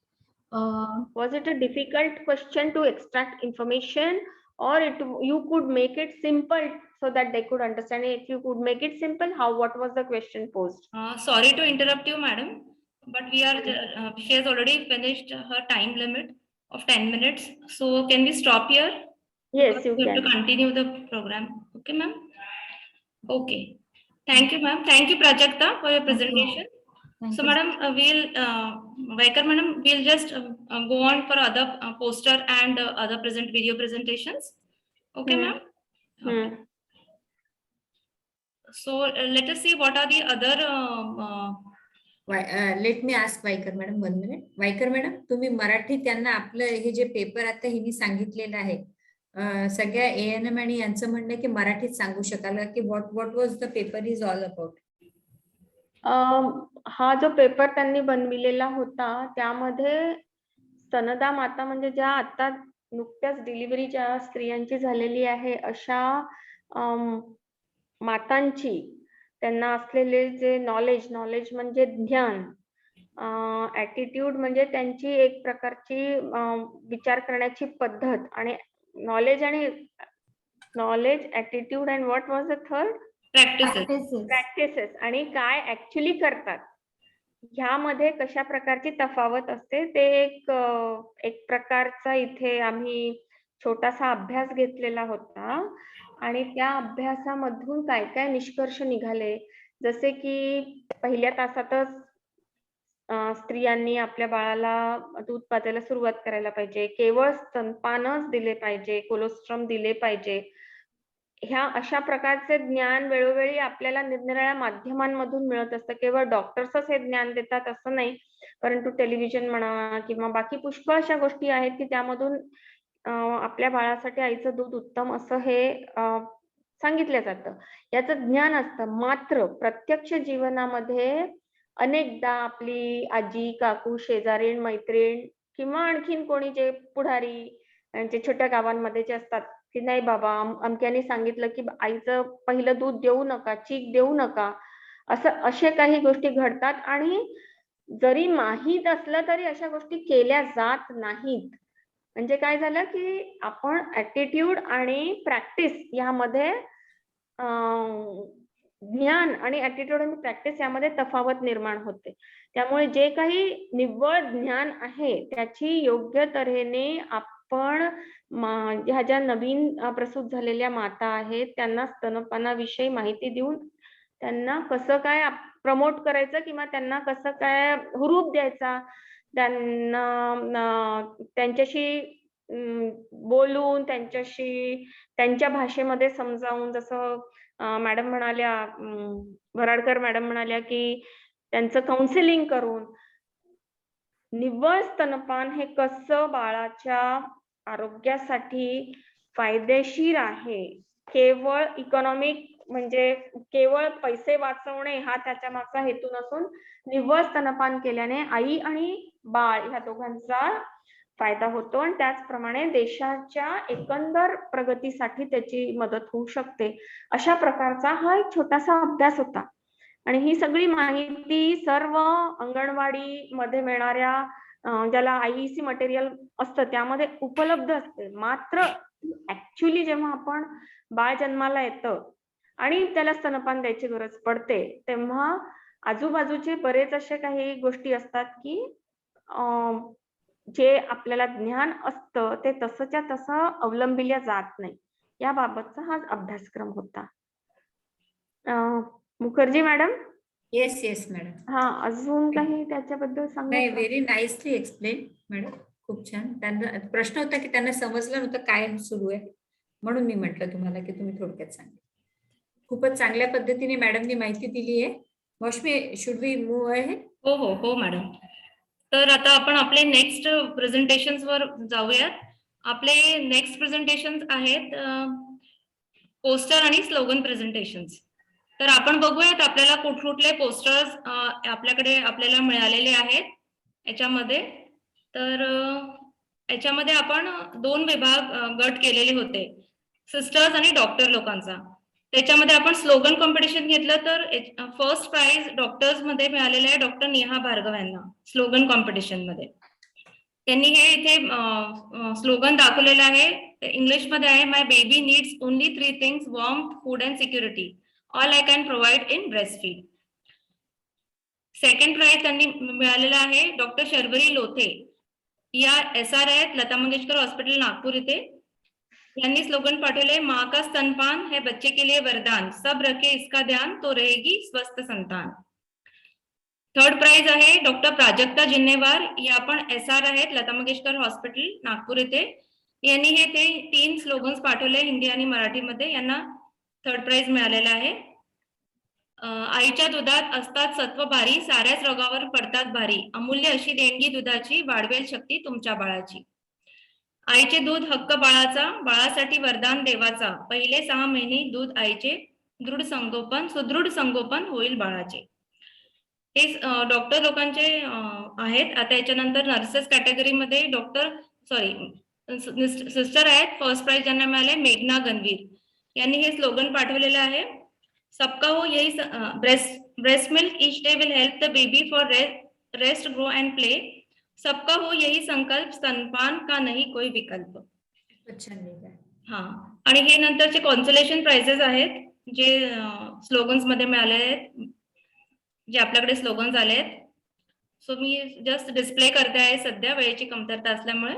Was it a difficult question to extract information, or you could make it simple so that they could understand it? If you could make it simple, what was the question posed? Sorry to interrupt you, madam, but she has already finished her time limit of 10 minutes. So can we stop here? Yes, you we have can. to continue the program. Okay, ma'am? Okay. Thank you, ma'am. Thank you, Prajakta, for your presentation. So, madam, Vaikar madam, we'll just go on for other poster and other video presentations. Okay, ma'am? Okay. So, let us see what are the other let me ask Waikar madam 1 minute. Waikar madam, तुम्ही मराठी त्यांना आपलं हे जे paper आता हिने सांगितलेलं आहे, सगळ्या ANM आणि यांचं म्हणणं की मराठीत सांगू शकाल की what was the paper is all about? हा जो पेपर त्यांनी बनविलेला होता, त्यामध्ये स्तनदा माता म्हणजे ज्या आता नुकत्याच डिलिव्हरी ज्या स्त्रियांची झालेली आहे, अशा मातांची त्यांना असलेले जे नॉलेज म्हणजे ज्ञान, ऍटिट्यूड म्हणजे त्यांची एक प्रकारची विचार करण्याची पद्धत, आणि नॉलेज आणि knowledge, attitude, and what was the third? Practices. Practices. Practices. आणि काय ऍक्च्युली करतात ह्यामध्ये कशा प्रकारची तफावत असते ते एक प्रकारचा इथे आम्ही छोटासा अभ्यास घेतलेला होता आणि त्या अभ्यासामधून काय काय निष्कर्ष निघाले, जसे की पहिल्या तासातच स्त्रियांनी आपल्या बाळाला दूध पाजायला सुरुवात करायला पाहिजे, केवळ स्तनपानच दिले पाहिजे, कोलोस्ट्रम दिले पाहिजे. ह्या अशा प्रकारचे ज्ञान वेळोवेळी आपल्याला निरनिराळ्या माध्यमांमधून मिळत असतं. केवळ डॉक्टर्सच हे ज्ञान देतात असं नाही, परंतु टेलिव्हिजन म्हणा किंवा बाकी पुष्कळ अशा गोष्टी आहेत की त्यामधून आपल्या बाळासाठी आईचं दूध उत्तम असं हे सांगितलं जातं, याचं ज्ञान असतं. मात्र प्रत्यक्ष जीवनामध्ये अनेकदा आपली आजी, काकू, शेजारीण, मैत्रीण किंवा आणखीन कोणी जे पुढारी जे छोट्या गावांमध्ये जे असतात की नाही बाबा अमक्याने सांगितलं की आईचं पहिलं दूध देऊ नका, चीक देऊ नका, असे काही गोष्टी घडतात आणि जरी माहीत असलं तरी अशा गोष्टी केल्या जात नाहीत. म्हणजे काय झालं की आपण ऍटिट्यूड आणि प्रॅक्टिस यामध्ये ज्ञान आणि ऍटिट्यूड आणि प्रॅक्टिस यामध्ये तफावत निर्माण होते. त्यामुळे जे काही निव्वळ ज्ञान आहे त्याची योग्य तऱ्हेने आपण ह्या ज्या नवीन प्रसूत झालेल्या माता आहेत त्यांना स्तनपानाविषयी माहिती देऊन त्यांना कसं काय प्रमोट करायचं किंवा त्यांना कसं काय हुरूप द्यायचा, त्यांना त्यांच्याशी बोलून त्यांच्याशी त्यांच्या भाषेमध्ये समजावून, जसं मॅडम म्हणाल्या, भराडकर मॅडम म्हणाल्या की त्यांचं काउन्सिलिंग करून निव्वळ स्तनपान हे कसं बाळाच्या आरोग्यासाठी फायदेशीर आहे, केवळ इकॉनॉमिक म्हणजे केवळ पैसे वाचवणे हा त्याच्या मागचा हेतू नसून निव्वळ स्तनपान केल्याने आई आणि बाळ ह्या दोघांचा फायदा होतो आणि त्याचप्रमाणे देशाच्या एकंदर प्रगतीसाठी त्याची मदत होऊ शकते. अशा प्रकारचा हा एक छोटासा अभ्यास होता आणि ही सगळी माहिती सर्व अंगणवाडी मध्ये मिळणाऱ्या ज्याला आयईसी मटेरियल असतं त्यामध्ये उपलब्ध असते. मात्र ऍक्च्युली जेव्हा आपण बाळ जन्माला येतं आणि त्याला स्तनपान द्यायची गरज पडते तेव्हा आजूबाजूचे बरेच असे काही गोष्टी असतात की जे आपल्याला ज्ञान असतं ते तसंच्या तसं अवलंबिल्या जात नाही. याबाबतचा हा अभ्यासक्रम होता. Mukherjee madam. Yes yes madam. हा, अजून काही त्याच्याबद्दल नाही, सांगा. व्हेरी नाईसली एक्सप्लेन मॅडम, खूप छान. त्यांना प्रश्न होता की त्यांना समजलं नव्हतं काय सुरू आहे, म्हणून मी म्हटलं तुम्हाला की तुम्ही थोडक्यात सांगा. खूपच चांगल्या पद्धतीने मॅडमनी माहिती दिली आहे. मौसमी, शुड वी मूव्ह अहेड? हो हो हो मॅडम. तर आता आपण आपले नेक्स्ट प्रेझेंटेशन्स वर जाऊयात. आपले नेक्स्ट प्रेझेंटेशन आहेत पोस्टर आणि स्लोगन प्रेझेंटेशन्स. तर आपण बघूयात आपल्याला कुठले पोस्टर्स आपल्याला मिळालेले आहेत याच्यामध्ये. तर याच्यामध्ये आपण 2 विभाग गट केलेले होते, सिस्टर्स आणि डॉक्टर लोकांचा. त्याच्यामध्ये आपण स्लोगन कॉम्पिटिशन घेतलं तर फर्स्ट प्राइज डॉक्टर्स मध्ये मिळालेलं आहे डॉक्टर नेहा भार्गव यांना स्लोगन कॉम्पिटिशन मध्ये. त्यांनी हे इथे स्लोगन दाखवलेलं आहे, इंग्लिश मध्ये आहे, my baby needs only 3 things, warm, food and security, all I can provide in breast feed. Second prize त्यांनी मिळालेला आहे डॉक्टर शर्वरी लोथे, या SR आहेत लता मंगेशकर हॉस्पिटल नागपूर इथे. यांनी स्लोगन पाठवले, माँ का स्तनपान है बच्चे के लिए वरदान, सब रखे इसका ध्यान तो रहेगी स्वस्थ संतान. थर्ड प्राइज आहे डॉक्टर प्राजक्ता जिन्नेवार, या पण SR आहेत लता मंगेशकर हॉस्पिटल नागपूर येथे. यांनी हे 3 स्लोगन्स पाठवले हिंदी आणि मराठीमध्ये. यांना थर्ड प्राइज मिळालेला आहे. आईच्या दुधात असतात सत्व भारी, साऱ्याच रोगावर पडतात भारी, अमूल्य अशी देणगी दुधाची, वाढवेल शक्ती तुमच्या बाळाची. आईचे दूध हक्क बाळाचा, बाळासाठी वरदान देवाचा, पहिले 6 महिने दूध आईचे, दृढ संगोपन सुदृढ संगोपन होईल बाळाचे. हे डॉक्टर लोकांचे आहेत. आता याच्यानंतर नर्सेस कॅटेगरीमध्ये सिस्टर आहेत. फर्स्ट प्राइज ज्यांना मिळाले मेघना गणवीर, यांनी हे स्लोगन पाठवलेलं आहे, सबका हो यही breast milk each day will help the baby for rest grow end play, सबका हो यही संकल्प, स्तनपान का नहीं कोई विकल्प. अच्छा. हाँ, आणि हे नंतरचे कॉन्सोलेशन प्राइजेस आहेत जे स्लोगन्स मध्ये मिळाले आहेत, जे आपल्याकडे स्लोगन्स आले आहेत. सो मी जस्ट डिस्प्ले करते आहे सध्या वेळेची कमतरता असल्यामुळे.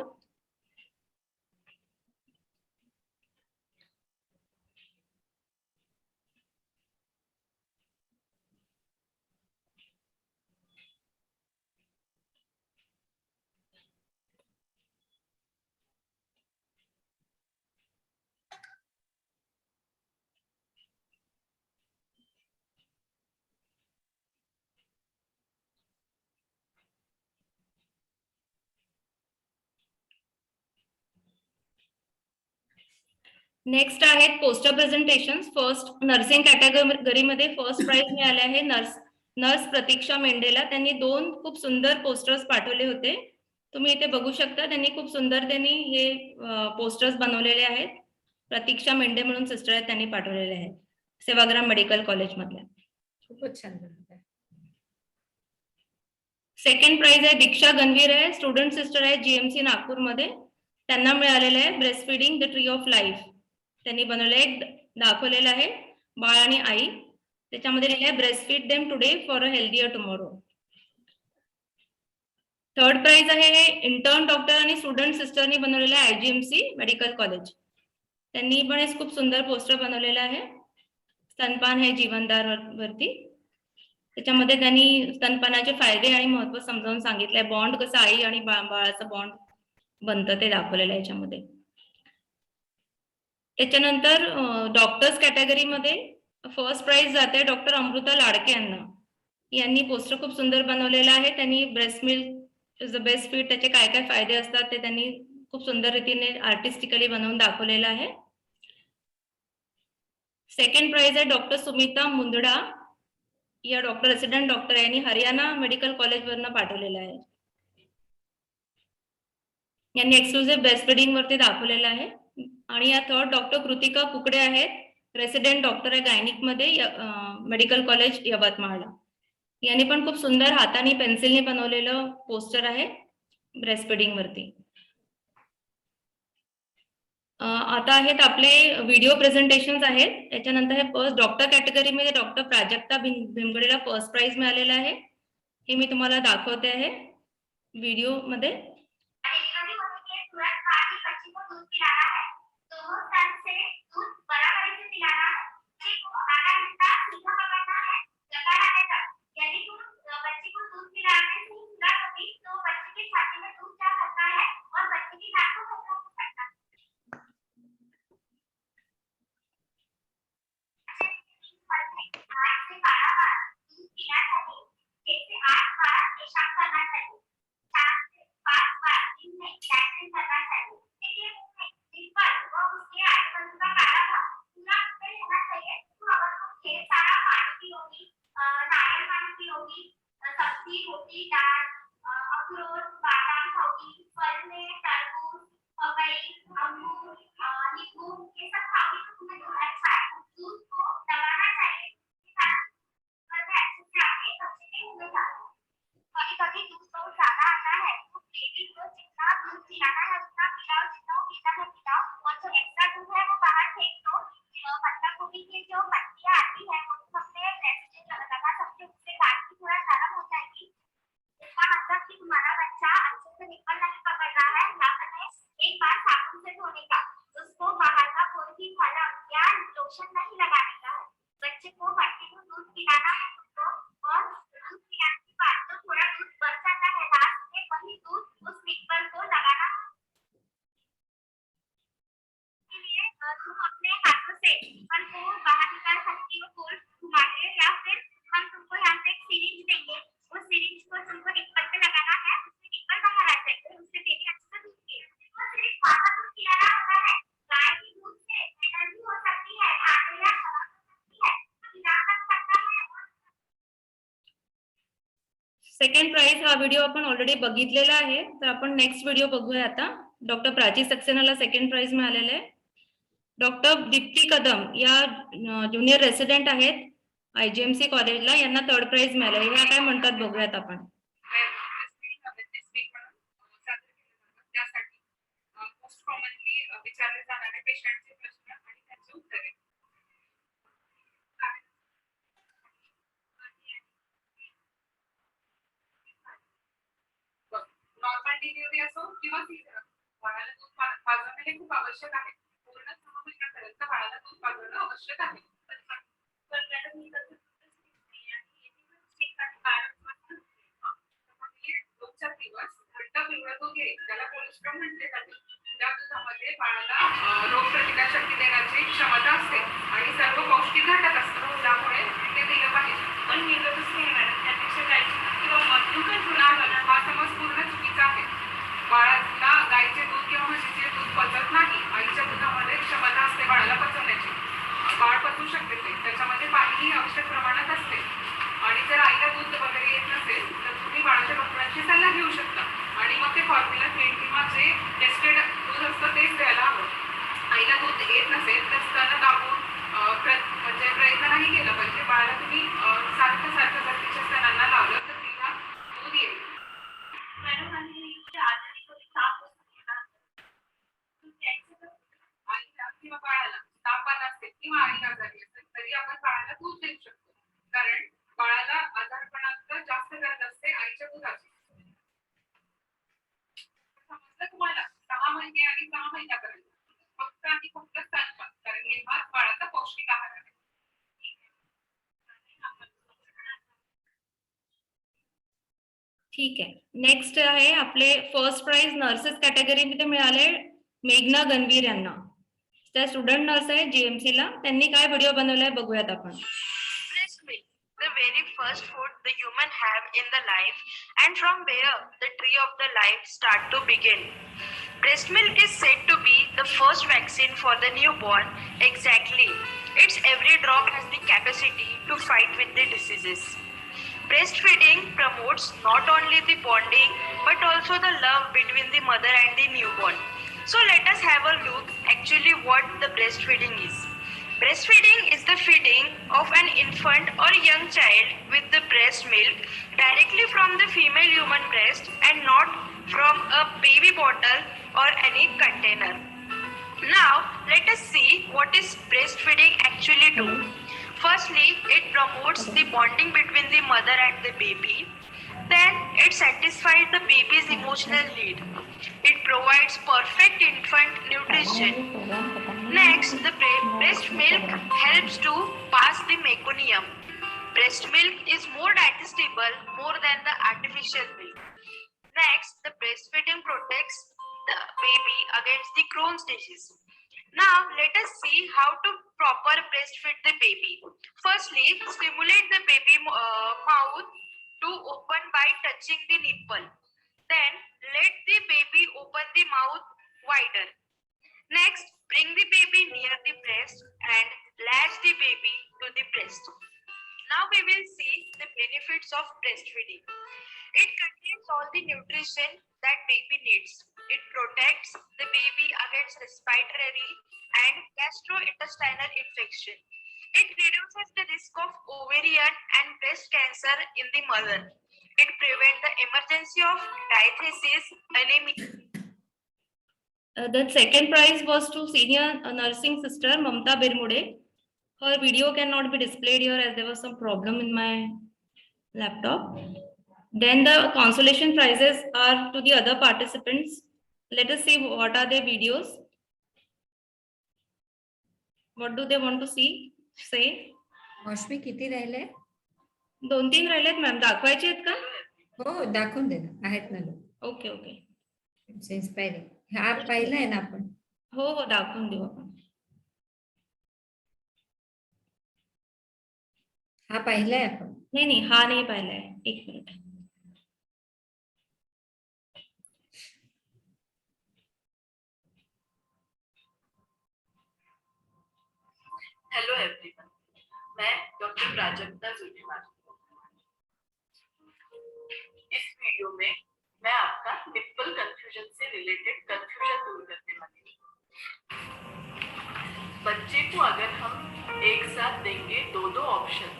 नेक्स्ट आहेत पोस्टर प्रेझेंटेशन. फर्स्ट नर्सिंग कॅटेगरीमध्ये फर्स्ट प्राइज मिळाले आहे नर्स प्रतीक्षा मेंढेला. त्यांनी 2 खूप सुंदर पोस्टर्स पाठवले होते. तुम्ही इथे बघू शकता, त्यांनी खूप सुंदर हे पोस्टर्स बनवलेले आहेत. प्रतीक्षा मेंढे म्हणून सिस्टर आहेत, त्यांनी पाठवलेले आहेत सेवाग्राम मेडिकल कॉलेज मधल्या. खूपच छान. सेकंड प्राइज आहे दीक्षा गणवीर आहे, स्टुडंट सिस्टर आहे जीएमसी नागपूरमध्ये. त्यांना मिळालेलं आहे breast feeding the tree of life. त्यांनी बनवलेलं दाखवलेलं आहे बाळ आणि आई. त्याच्यामध्ये लिहिलं आहे breast feed them today for a healthier tomorrow. Third prize आहे हे इंटर्न डॉक्टर आणि स्टुडंट सिस्टरनी बनवलेलं आहे आयजीएमसी मेडिकल कॉलेज. त्यांनी पण एक खूप सुंदर पोस्टर बनवलेलं आहे स्तनपान हे जीवनदार वरती. त्याच्यामध्ये त्यांनी स्तनपानाचे फायदे आणि महत्व समजावून सांगितलंय. बॉन्ड कसं आई आणि बाळाचं बॉन्ड बनतं ते दाखवलेलं आहे याच्यामध्ये. त्याच्यानंतर डॉक्टर्स कॅटेगरीमध्ये फर्स्ट प्राइज जाते डॉक्टर अमृता लाडके यांनी पोस्टर खूप सुंदर बनवलेलं आहे. त्यांनी breast milk is the best feed, त्याचे काय काय फायदे असतात ते त्यांनी खूप सुंदर रीतीने आर्टिस्टिकली बनवून दाखवलेलं आहे. सेकंड प्राइज आहे डॉक्टर सुमिता मुंदडा या डॉक्टर रेसिडेंट डॉक्टर यांनी हरियाणा मेडिकल कॉलेज वरनं पाठवलेलं आहे. यांनी एक्सक्लुझिव्ह ब्रेस्ट फीडिंग वरती दाखवलेलं आहे. आणि या थर्ड डॉक्टर कृतिका कुकडे आहेत, रेसिडेंट डॉक्टर आहे गायनिक मध्ये मेडिकल कॉलेज यवतमाळला. यांनी पण खूप सुंदर हाताने पेन्सिलने बनवलेलं पोस्टर आहे ब्रेस्ट फीडिंग वरती. आता आहेत आपले व्हिडिओ प्रेझेंटेशन आहेत. त्याच्यानंतर हे फर्स्ट डॉक्टर कॅटेगरीमध्ये डॉक्टर प्राजक्ता भिमगडेला फर्स्ट प्राइज मिळालेला आहे. हे मी तुम्हाला दाखवते आहे व्हिडिओ मध्ये. सेकंड प्राइज हा व्हिडिओ आपण ऑलरेडी बघितलेला आहे. तर आपण नेक्स्ट व्हिडिओ बघूया आता. डॉक्टर प्राची सक्सेनाला सेकंड प्राइज मिळालेलं आहे. डॉक्टर दीप्ती कदम या ज्युनियर रेसिडेंट आहेत आयजीएमसी कॉलेजला, यांना थर्ड प्राइज मिळाले. ह्या काय म्हणतात बघूयात आपण. त्यासाठी मोस्ट कॉमनली विचारले जाणारे पेशंटचे प्रश्न आवश्यक आहे. दोनचार दिवस घट्ट पिवळा दूध घे, त्याला कोलेस्ट्रॉल म्हटले जाते. त्या दुधामध्ये बाळाला रोगप्रतिकार शक्ती देण्याची क्षमता असते आणि सर्व पौष्टिक घटक असतात, त्यामुळे ते दिलं पाहिजे. पण मिळतच नाही मॅडम, त्यापेक्षा गायची किंवा मधुकर हा समज पूर्ण चुकीचा आहे. बाळाला गायीचे दूध किंवा म्हशीचे दूध पचत नाही. आईच्या दुधामध्ये क्षमता असते बाळाला पचवण्याची, बाळ पचवू शकते ते, त्याच्यामध्ये पाणीही आवश्यक प्रमाणात असते. आणि जर आईला दूध वगैरे येत नसेल तर तुम्ही बाळाच्या डॉक्टरांची सल्ला घेऊ शकता आणि मग ते फॉर्म्युला फीड किंवा जे टेस्टेड दूध असतं तेच द्यायला हवं. आईला दूध येत नसेल तर स्तन दाबून म्हणजे प्रयत्न नाही केला पाहिजे. बाळाला तुम्ही सारखं जर तिच्या स्तनांना लावलं तर तिला दूध येईल. आईला किंवा बाळाला ताप आला असेल किंवा आई आजारी असेल तरी आपण बाळाला दूध देऊ शकतो, कारण बाळाला आजारपणात जास्त गरज असते आईच्या दुधाची. समजलं तुम्हाला? 6 महिने आणि 6 महिन्यापर्यंत फक्त आणि फक्त स्तनपान, कारण हे हाच बाळाचा पौष्टिक आहार आहे. ठीक आहे. नेक्स्ट आहे आपले फर्स्ट प्राइज नर्सेस कॅटेगरीमध्ये मिळाले मेघना गणवीर यांना. त्या स्टुडंट नर्स आहे GMC ला. त्यांनी काय व्हिडिओ बनवलाय बघूयात आपण. Breast milk, the very first food the human have in the life, and from where the tree of the life start to begin. Breast milk is said to be the first vaccine for the newborn. Exactly. Its every drop has the capacity to fight with the diseases. Breastfeeding promotes not only the bonding but also the love between the mother and the newborn. So let us have a look actually what the breastfeeding is. Breastfeeding is the feeding of an infant or young child with the breast milk directly from the female human breast and not from a baby bottle or any container. Now let us see what is breastfeeding actually do. Firstly, it promotes the bonding between the mother and the baby. Then it satisfies the baby's emotional need. It provides perfect infant nutrition. Next, the breast milk helps to pass the meconium. Breast milk is more digestible more than the artificial milk. Next, the breastfeeding protects the baby against the Crohn's disease. Now, let us see how to proper breastfeed the baby. Firstly, stimulate the baby mouth to open by touching the nipple. Then, let the baby open the mouth wider. Next, bring the baby near the breast and latch the baby to the breast. Now we will see the benefits of breastfeeding. It contains all the nutrition that baby needs. It protects the baby against respiratory and gastrointestinal infection. It reduces the risk of ovarian and breast cancer in the mother. It prevents the emergency of diathesis, anemia. The second prize was to senior nursing sister Mamta Birmude. Her video cannot be displayed here as there was some problem in my laptop. Then the consolation prizes are to the other participants. Let us see what are their videos. What do they want to see? Say. मौसमी किती राहिले? 2-3 राहिलेत ma'am. दाखवायचे आहेत का? हो दाखवून दे ना. आहेत ना लोक. Okay okay. It's inspiring. हा पाहिलाय ना आपण? हो हो दाखवून देऊ आपण. हा पाहिलाय आपण? नाही हा नाही पाहिलाय. एक मिनिट. हेलो एवरीवन, मैं डॉक्टर प्राजक्ता जुलीवाल। इस वीडियो में मैं आपका निप्पल कंफ्यूजन से रिलेटेड कंफ्यूजन दूर करने वाली हूँ। बच्चे को अगर हम एक साथ देंगे दो ऑप्शन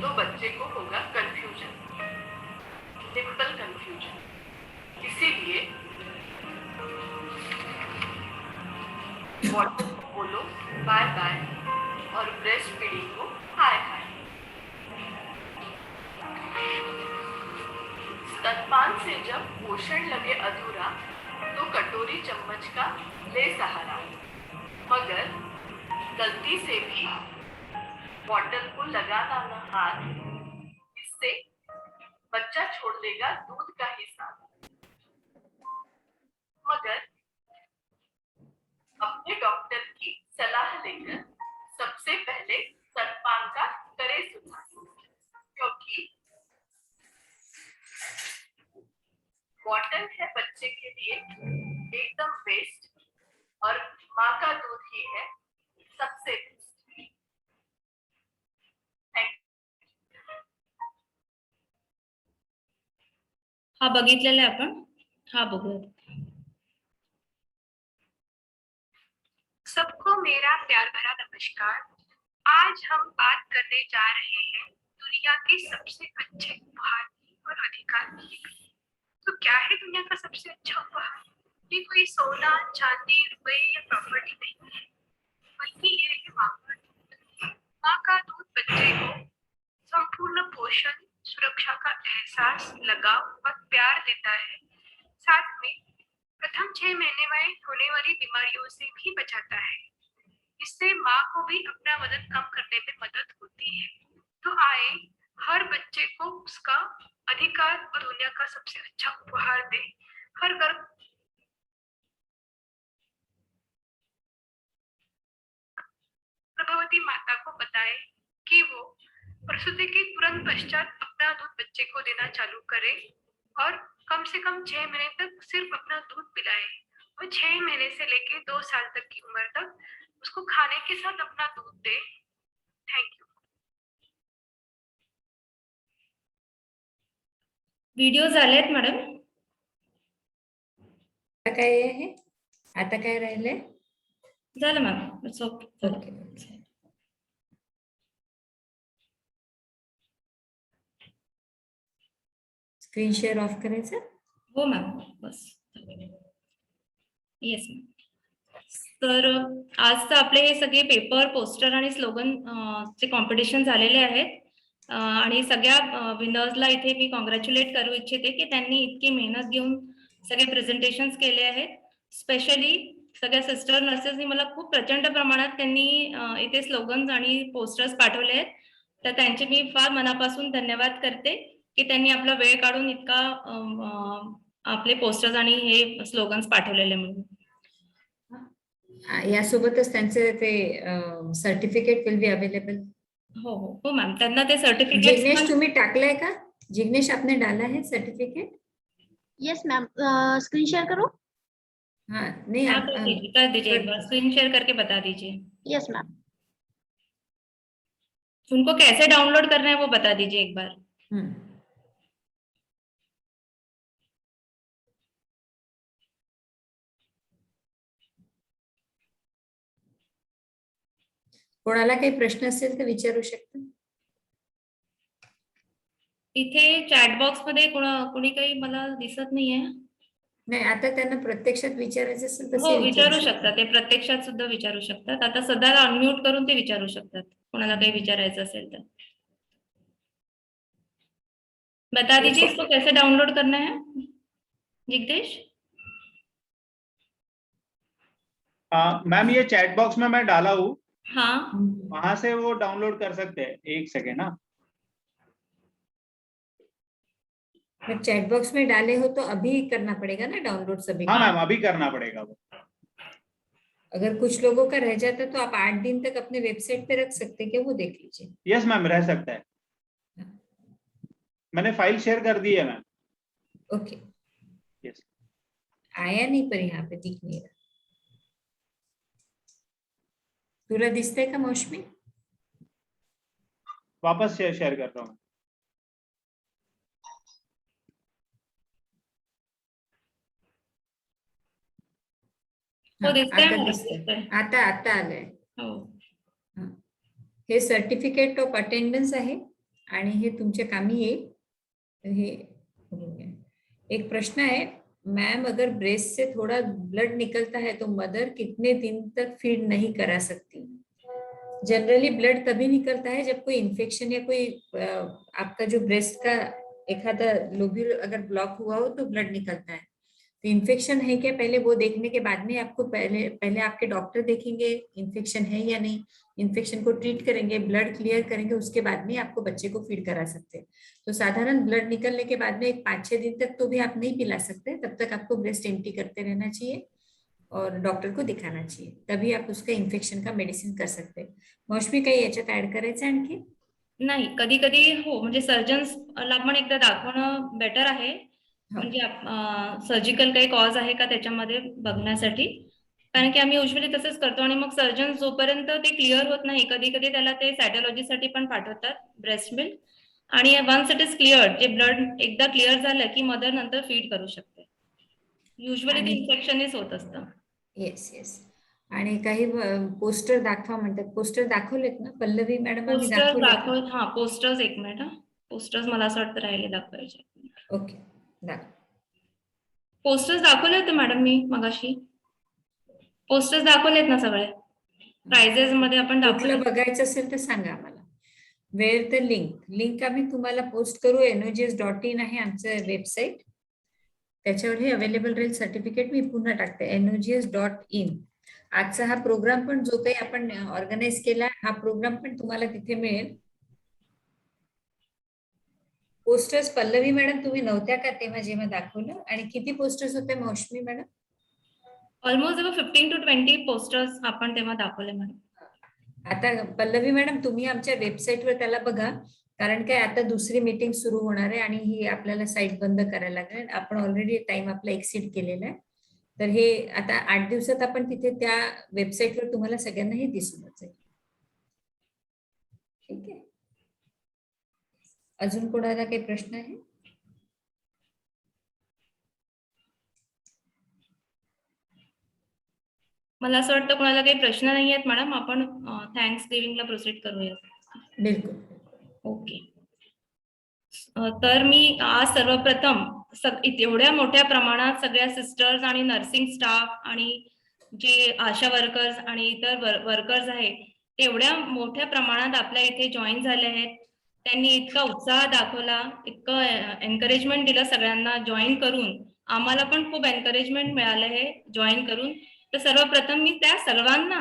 तो बच्चे को होगा कंफ्यूजन, निप्पल कंफ्यूजन। इसीलिए वाटर को बोलो बाय बाय और ब्रेस्ट फीडिंग को हाय हाय। स्तनपान से जब पोषण लगे अधूरा तो कटोरी चम्मच का ले सहारा, मगर गलती से भी बॉटल को लगाना ना हाथ, इससे बच्चा छोड़ देगा दूध का हिसाब। मगर अपने डॉक्टर की सलाह लेकर सबसे पहले स्तनपान का करे सुधार, क्योंकि बॉटल है बच्चे के लिए एकदम बेस्ट और माँ का दूध ही है सबसे बेस्ट। हा बघितलेला आहे आपण, हा बघूया। सबको मेरा प्यार भरा नमस्कार। आज हम बात करने जा रहे हैं दुनिया के सबसे अच्छे उपहार और अधिकार की। तो क्या है दुनिया का सबसे अच्छा उपहार? ये कोई सोना, चांदी, रुपए या प्रॉपर्टी नहीं है, बल्कि ये है माँ का दूध। माँ का दूध बच्चे को संपूर्ण पोषण, सुरक्षा का एहसास, लगाव और प्यार देता है। साथ में प्रथम 6 महीने में होने वाली बीमारियों से भी बचाता है। इससे माँ को भी अपना वजन कम करने में मदद होती है। तो आए हर बच्चे को उसका अधिकार और दुनिया का सबसे अच्छा उपहार दे। हर गर्भवती माता को बताए कि वो प्रसूति के तुरंत पश्चात अपना दूध बच्चे को देना चालू करे और कम से कम 6 महीने तक सिर्फ अपना दूध पिलाए और 6 महीने से लेके 2 साल तक की उम्र तक उसको खाने के साथ अपना दूध दे। Thank you. व्हिडिओ झालेत मॅडम? आता काय आहे, आता काय राहिलंय? झालं ma'am, it's okay. Okay, screen share off करायचं? हो मॅम, बस येस मॅम। तर आज आपले हे सगळे पेपर, पोस्टर आणि स्लोगन चे कॉम्पिटिशन झालेले आहेत आणि सगळ्या विनर्सला इथे मी कॉंग्रॅच्युलेट करू इच्छिते की त्यांनी इतकी मेहनत घेऊन सगळे प्रेझेंटेशन्स केले आहेत। स्पेशली सगळ्या सिस्टर नर्सेसनी मला खूप प्रचंड प्रमाणात त्यांनी इथे स्लोगन्स आणि पोस्टर्स पाठवले आहेत, तर त्यांचे मी फार मनापासून धन्यवाद करते की त्यांनी आपला वेळ काढून इतका आपले पोस्टर्स आणि हे स्लोगन्स पाठवलेले म्हणून। यासोबतच त्यांचे ते सर्टिफिकेट विल बी अवेलेबल। हो हो हो मॅम, त्यांना ते सर्टिफिकेट। जिग्नेश तुम्ही टाकलाय का? जिग्नेश आपने डाला है certificate? Yes ma'am, screen share करो। हाँ नहीं, हाँ, कर दीजिए एक बार, स्क्रीन शेयर करके बता दीजिए। Yes ma'am. उनको कैसे डाउनलोड करना है वो बता दीजिए एक बार। कोणाला काही प्रश्न असेल तर विचारू शकता। इथे चॅट बॉक्स मध्ये कोणी काही मला दिसत नाहीये। नाही, आता त्यांना प्रत्यक्षात विचारायचं असेल तर हो विचारू शकतात, ते प्रत्यक्षात सुद्धा विचारू शकतात। आता सध्याला अनम्यूट करून ते विचारू शकतात कोणाला काही विचारायचं असेल तर। बता दीजिए इसको कैसे डाउनलोड करना है जिग्नेश? मैम ये चैट बॉक्स में मैं डाला हूँ, हाँ वहां से वो डाउनलोड कर सकते हैं। एक सेकेंड ना, चैट बॉक्स में डाले हो तो अभी करना पड़ेगा ना डाउनलोड सभी। हाँ मैम, अभी करना पड़ेगा वो। अगर कुछ लोगों का रह जाता तो आप 8 दिन तक अपने वेबसाइट पे रख सकते हैं, वो देख लीजिए। यस मैम, रह सकता है। मैंने फाइल शेयर कर दी है मैम। Okay, yes. आया नहीं पर यहाँ पे दिख नहीं रहा। तुला दिसतंय का मौसमी? वापस शेयर कर रहा हूँ। आता आलंय। हे सर्टिफिकेट ऑफ अटेंडन्स आहे आणि हे तुमच्या कामी येईल। हे एक प्रश्न है, मैम अगर ब्रेस्ट से थोड़ा ब्लड निकलता है तो मदर कितने दिन तक फीड नहीं करा सकती? जनरली ब्लड तभी निकलता है जब कोई इन्फेक्शन या कोई आपका जो ब्रेस्ट का एखादा लोब्यूल अगर ब्लॉक हुआ हो तो ब्लड निकलता है। तो इन्फेक्शन है क्या, पहले वो देखने के बाद में आपको पहले आपके डॉक्टर देखेंगे इन्फेक्शन है या नहीं, इन्फेक्शन को ट्रीट करेंगे, ब्लड क्लियर करेंगे, उसके बाद में आपको बच्चे को फीड करा सकते हैं। तो साधारण ब्लड निकलने के बाद में एक 5-6 दिन तक तो भी आप नहीं पिला सकते, तब तक आपको ब्रेस्ट एम्प्टी करते रहना चाहिए और डॉक्टर को दिखाना चाहिए, तभी आप उसका इन्फेक्शन का मेडिसिन कर सकते हैं। मौसमी काही याच्यात ऍड करायचं आणखी? नाही, कधी कधी हो, म्हणजे सर्जन्सला पण एकदा दाखवणं बेटर आहे, म्हणजे सर्जिकल काही कॉज आहे का त्याच्यामध्ये बघण्यासाठी, कारण की आम्ही युजली तसंच करतो. आणि मग सर्जन जोपर्यंत ते क्लिअर होत नाही, कधी कधी त्याला ते सायटोलॉजीसाठी पण पाठवतात ब्रेस्ट मिल्क, आणि वन्स इट इज क्लिअर, जे ब्लड एकदा क्लिअर झालं की मदर नंतर फीड करू शकते. युजली ते इन्फेक्शनच होत असतं. Yes yes. आणि काही पोस्टर दाखवा म्हणतात, पोस्टर दाखवलेत ना पल्लवी मॅडम? पोस्टर्स दाखव, हा पोस्टर्स, एक मिनिट हा, पोस्टर्स मला असं वाटतं राहिले दाखवायचे. ओके, दाखव. पोस्टर्स दाखवले होते मॅडम मी मगाशी, पोस्टर्स दाखवलेत ना सगळे, प्राइजेस मध्ये आपण दाखवलं. बघायचं असेल तर सांगा आम्हाला. वेअर द लिंक आम्ही तुम्हाला पोस्ट करू. NOGS.in आहे आमचं वेबसाईट, त्याच्यावर हे अवेलेबल राहील सर्टिफिकेट. मी पुन्हा टाकते NOGS.in. आजचा हा प्रोग्राम पण जो काही आपण ऑर्गनाइज केला, हा प्रोग्राम पण तुम्हाला तिथे मिळेल. पोस्टर्स पल्लवी मॅडम तुम्ही नव्हत्या का तेव्हा जेव्हा दाखवलं? आणि किती पोस्टर्स होते मौसमी मॅडम? ऑलमोस्ट 15 to 20 पोस्टर्स आपण तेव्हा दाखवले मॅडम. आता पल्लवी मॅडम तुम्ही आमच्या वेबसाईटवर त्याला बघा, कारण काय आता दुसरी मीटिंग सुरू होणार आहे आणि ही आपल्याला साईट बंद करायला लागेल. आपण ऑलरेडी टाइम आपला एक्सीड केलेला आहे, तर हे आता 8 दिवसात आपण तिथे त्या वेबसाईटवर तुम्हाला सगळ्यांना हे दिसून जाईल. ठीक आहे. अजून कोणाला काही प्रश्न आहे? मला असं वाटतं कोणाला काही प्रश्न नाही आहेत मॅडम, आपण थँक्स गिव्हिंगला प्रोसीड करूया. बिलकुल. ओके. तर मी आज सर्वप्रथम एवढ्या मोठ्या प्रमाणात सगळ्या सिस्टर्स आणि नर्सिंग स्टाफ आणि जे आशा वर्कर्स आणि इतर वर्कर्स आहेत, ते एवढ्या मोठ्या प्रमाणात आपल्या इथे जॉईन झाले आहेत. त्यांनी इतका उत्साह दाखवला, इतकं एनकरेजमेंट दिलं सगळ्यांना जॉईन करून. आम्हाला पण खूप एनकरेजमेंट मिळालं आहे जॉईन करून. तर सर्वप्रथम मी त्या सर्वांना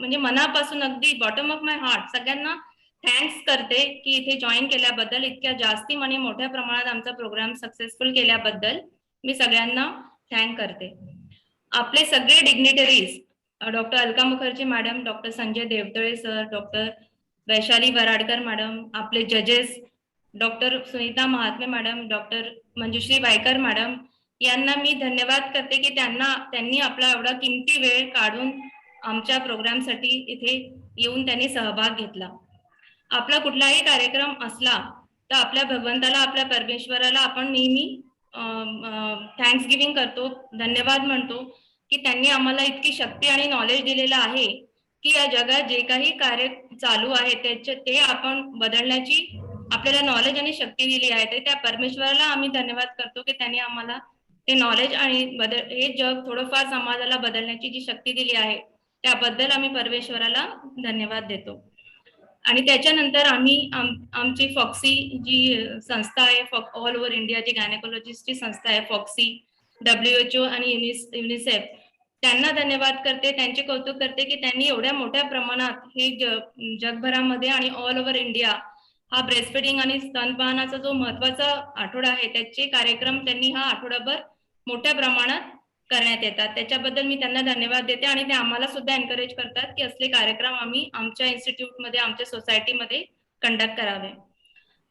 म्हणजे मनापासून अगदी बॉटम ऑफ माय हार्ट सगळ्यांना थँक्स करते की इथे जॉईन केल्याबद्दल, इतक्या जास्ती आणि मोठ्या प्रमाणात आमचा प्रोग्राम सक्सेसफुल केल्याबद्दल मी सगळ्यांना थँक करते. आपले सगळे dignitaries, doctor Alka Mukherjee madam, doctor Sanjay Devtale sir, doctor Vaishali Varadkar madam, आपले जजेस doctor Sunita Mahatme madam, doctor Manjushree Waikar madam, यांना मी धन्यवाद करते की त्यांनी आपला एवढा किमती वेळ काढून आमच्या प्रोग्रामसाठी इथे येऊन त्यांनी सहभाग घेतला. आपला कुठलाही कार्यक्रम असला तर आपल्या भगवंताला, आपल्या परमेश्वराला आपण नेहमी थँक्स गिव्हिंग करतो, धन्यवाद म्हणतो की त्यांनी आम्हाला इतकी शक्ती आणि नॉलेज दिलेलं आहे की या जगात जे काही कार्य चालू आहे ते आपण बदलण्याची आपल्याला नॉलेज आणि शक्ती दिली आहे. तर त्या परमेश्वराला आम्ही धन्यवाद करतो की त्यांनी आम्हाला ते नॉलेज आणि हे जग थोडंफार समाजाला बदलण्याची जी शक्ती दिली आहे त्याबद्दल आम्ही परमेश्वराला धन्यवाद देतो. आणि त्याच्यानंतर आम्ही आमची फॉक्सी जी संस्था आहे, ऑल ओव्हर इंडियाची गायनेकोलॉजिस्टची संस्था आहे फॉक्सी, WHO आणि युनिसेफ, त्यांना धन्यवाद करते, त्यांचे कौतुक करते की त्यांनी एवढ्या मोठ्या प्रमाणात हे जगभरामध्ये आणि ऑल ओव्हर इंडिया हा ब्रेस्ट फीडिंग आणि स्तनपानाचा जो महत्वाचा आठवडा आहे त्याचे कार्यक्रम त्यांनी हा आठवडाभर मोठ्या प्रमाणात करण्यात येतात. त्याच्याबद्दल मी त्यांना धन्यवाद देते आणि ते आम्हाला सुद्धा एनकरेज करतात की असले कार्यक्रम आम्ही आमच्या इन्स्टिट्यूटमध्ये, आमच्या सोसायटीमध्ये कंडक्ट करावे.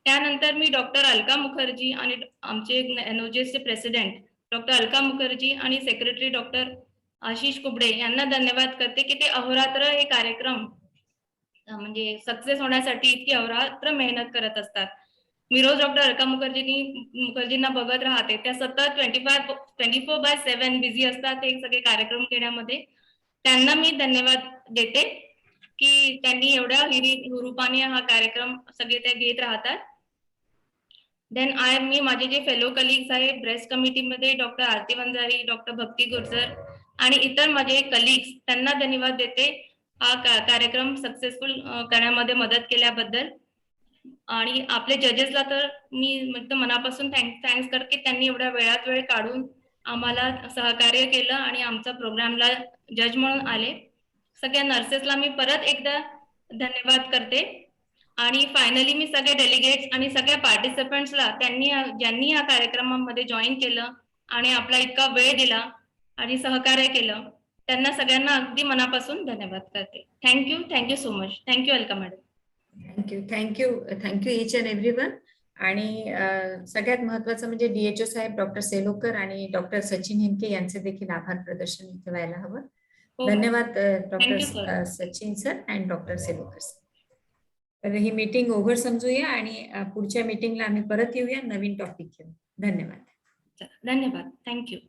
त्यानंतर मी डॉक्टर अलका मुखर्जी आणि आमचे NOGSचे प्रेसिडेंट डॉक्टर अलका मुखर्जी आणि सेक्रेटरी डॉक्टर आशिष कुबडे यांना धन्यवाद करते की ते अहोरात्र हे कार्यक्रम म्हणजे सक्सेस होण्यासाठी इतकी अहोरात्र मेहनत करत असतात. मी रोज डॉक्टर अलका मुखर्जींना बघत राहते, त्या सतत 24/7 बिझी असतात हे सगळे कार्यक्रम घेण्यामध्ये. त्यांना मी धन्यवाद देते की त्यांनी एवढ्या हुरूपाने हा कार्यक्रम सगळे ते घेत राहतात. देन मी माझे जे फेलो कलिग्स आहेत ब्रेस्ट कमिटीमध्ये, डॉक्टर आरती वंजारी, डॉक्टर भक्ती गुर्जर आणि इतर माझे कलिग्स, त्यांना धन्यवाद देते हा कार्यक्रम सक्सेसफुल करण्यामध्ये मदत केल्याबद्दल. आणि आपले जजेसला तर मी मनापासून थँक्स करते, त्यांनी एवढ्या वेळात वेळ काढून आम्हाला सहकार्य केलं आणि आमच्या प्रोग्रामला जज म्हणून आले. सगळ्या नर्सेसला मी परत एकदा धन्यवाद करते. आणि फायनली मी सगळे डेलिगेट्स आणि सगळ्या पार्टिसिपंट्सला ज्यांनी या कार्यक्रमामध्ये जॉईन केलं आणि आपला इतका वेळ दिला आणि सहकार्य केलं, त्यांना सगळ्यांना अगदी मनापासून धन्यवाद करते. Thank you so much. Thank you welcome madam. Thank you each and everyone. आणि सगळ्यात महत्वाचं म्हणजे DHO साहेब डॉक्टर सेलोकर आणि डॉक्टर सचिन हेमके यांचे देखील आभार प्रदर्शन इथे व्हायला हवं. धन्यवाद doctor Sachin sir and doctor Selokar sir. तर ही मीटिंग ओव्हर समजूया आणि पुढच्या मीटिंगला आम्ही परत येऊया नवीन टॉपिक घेऊन. धन्यवाद. धन्यवाद. थँक्यू.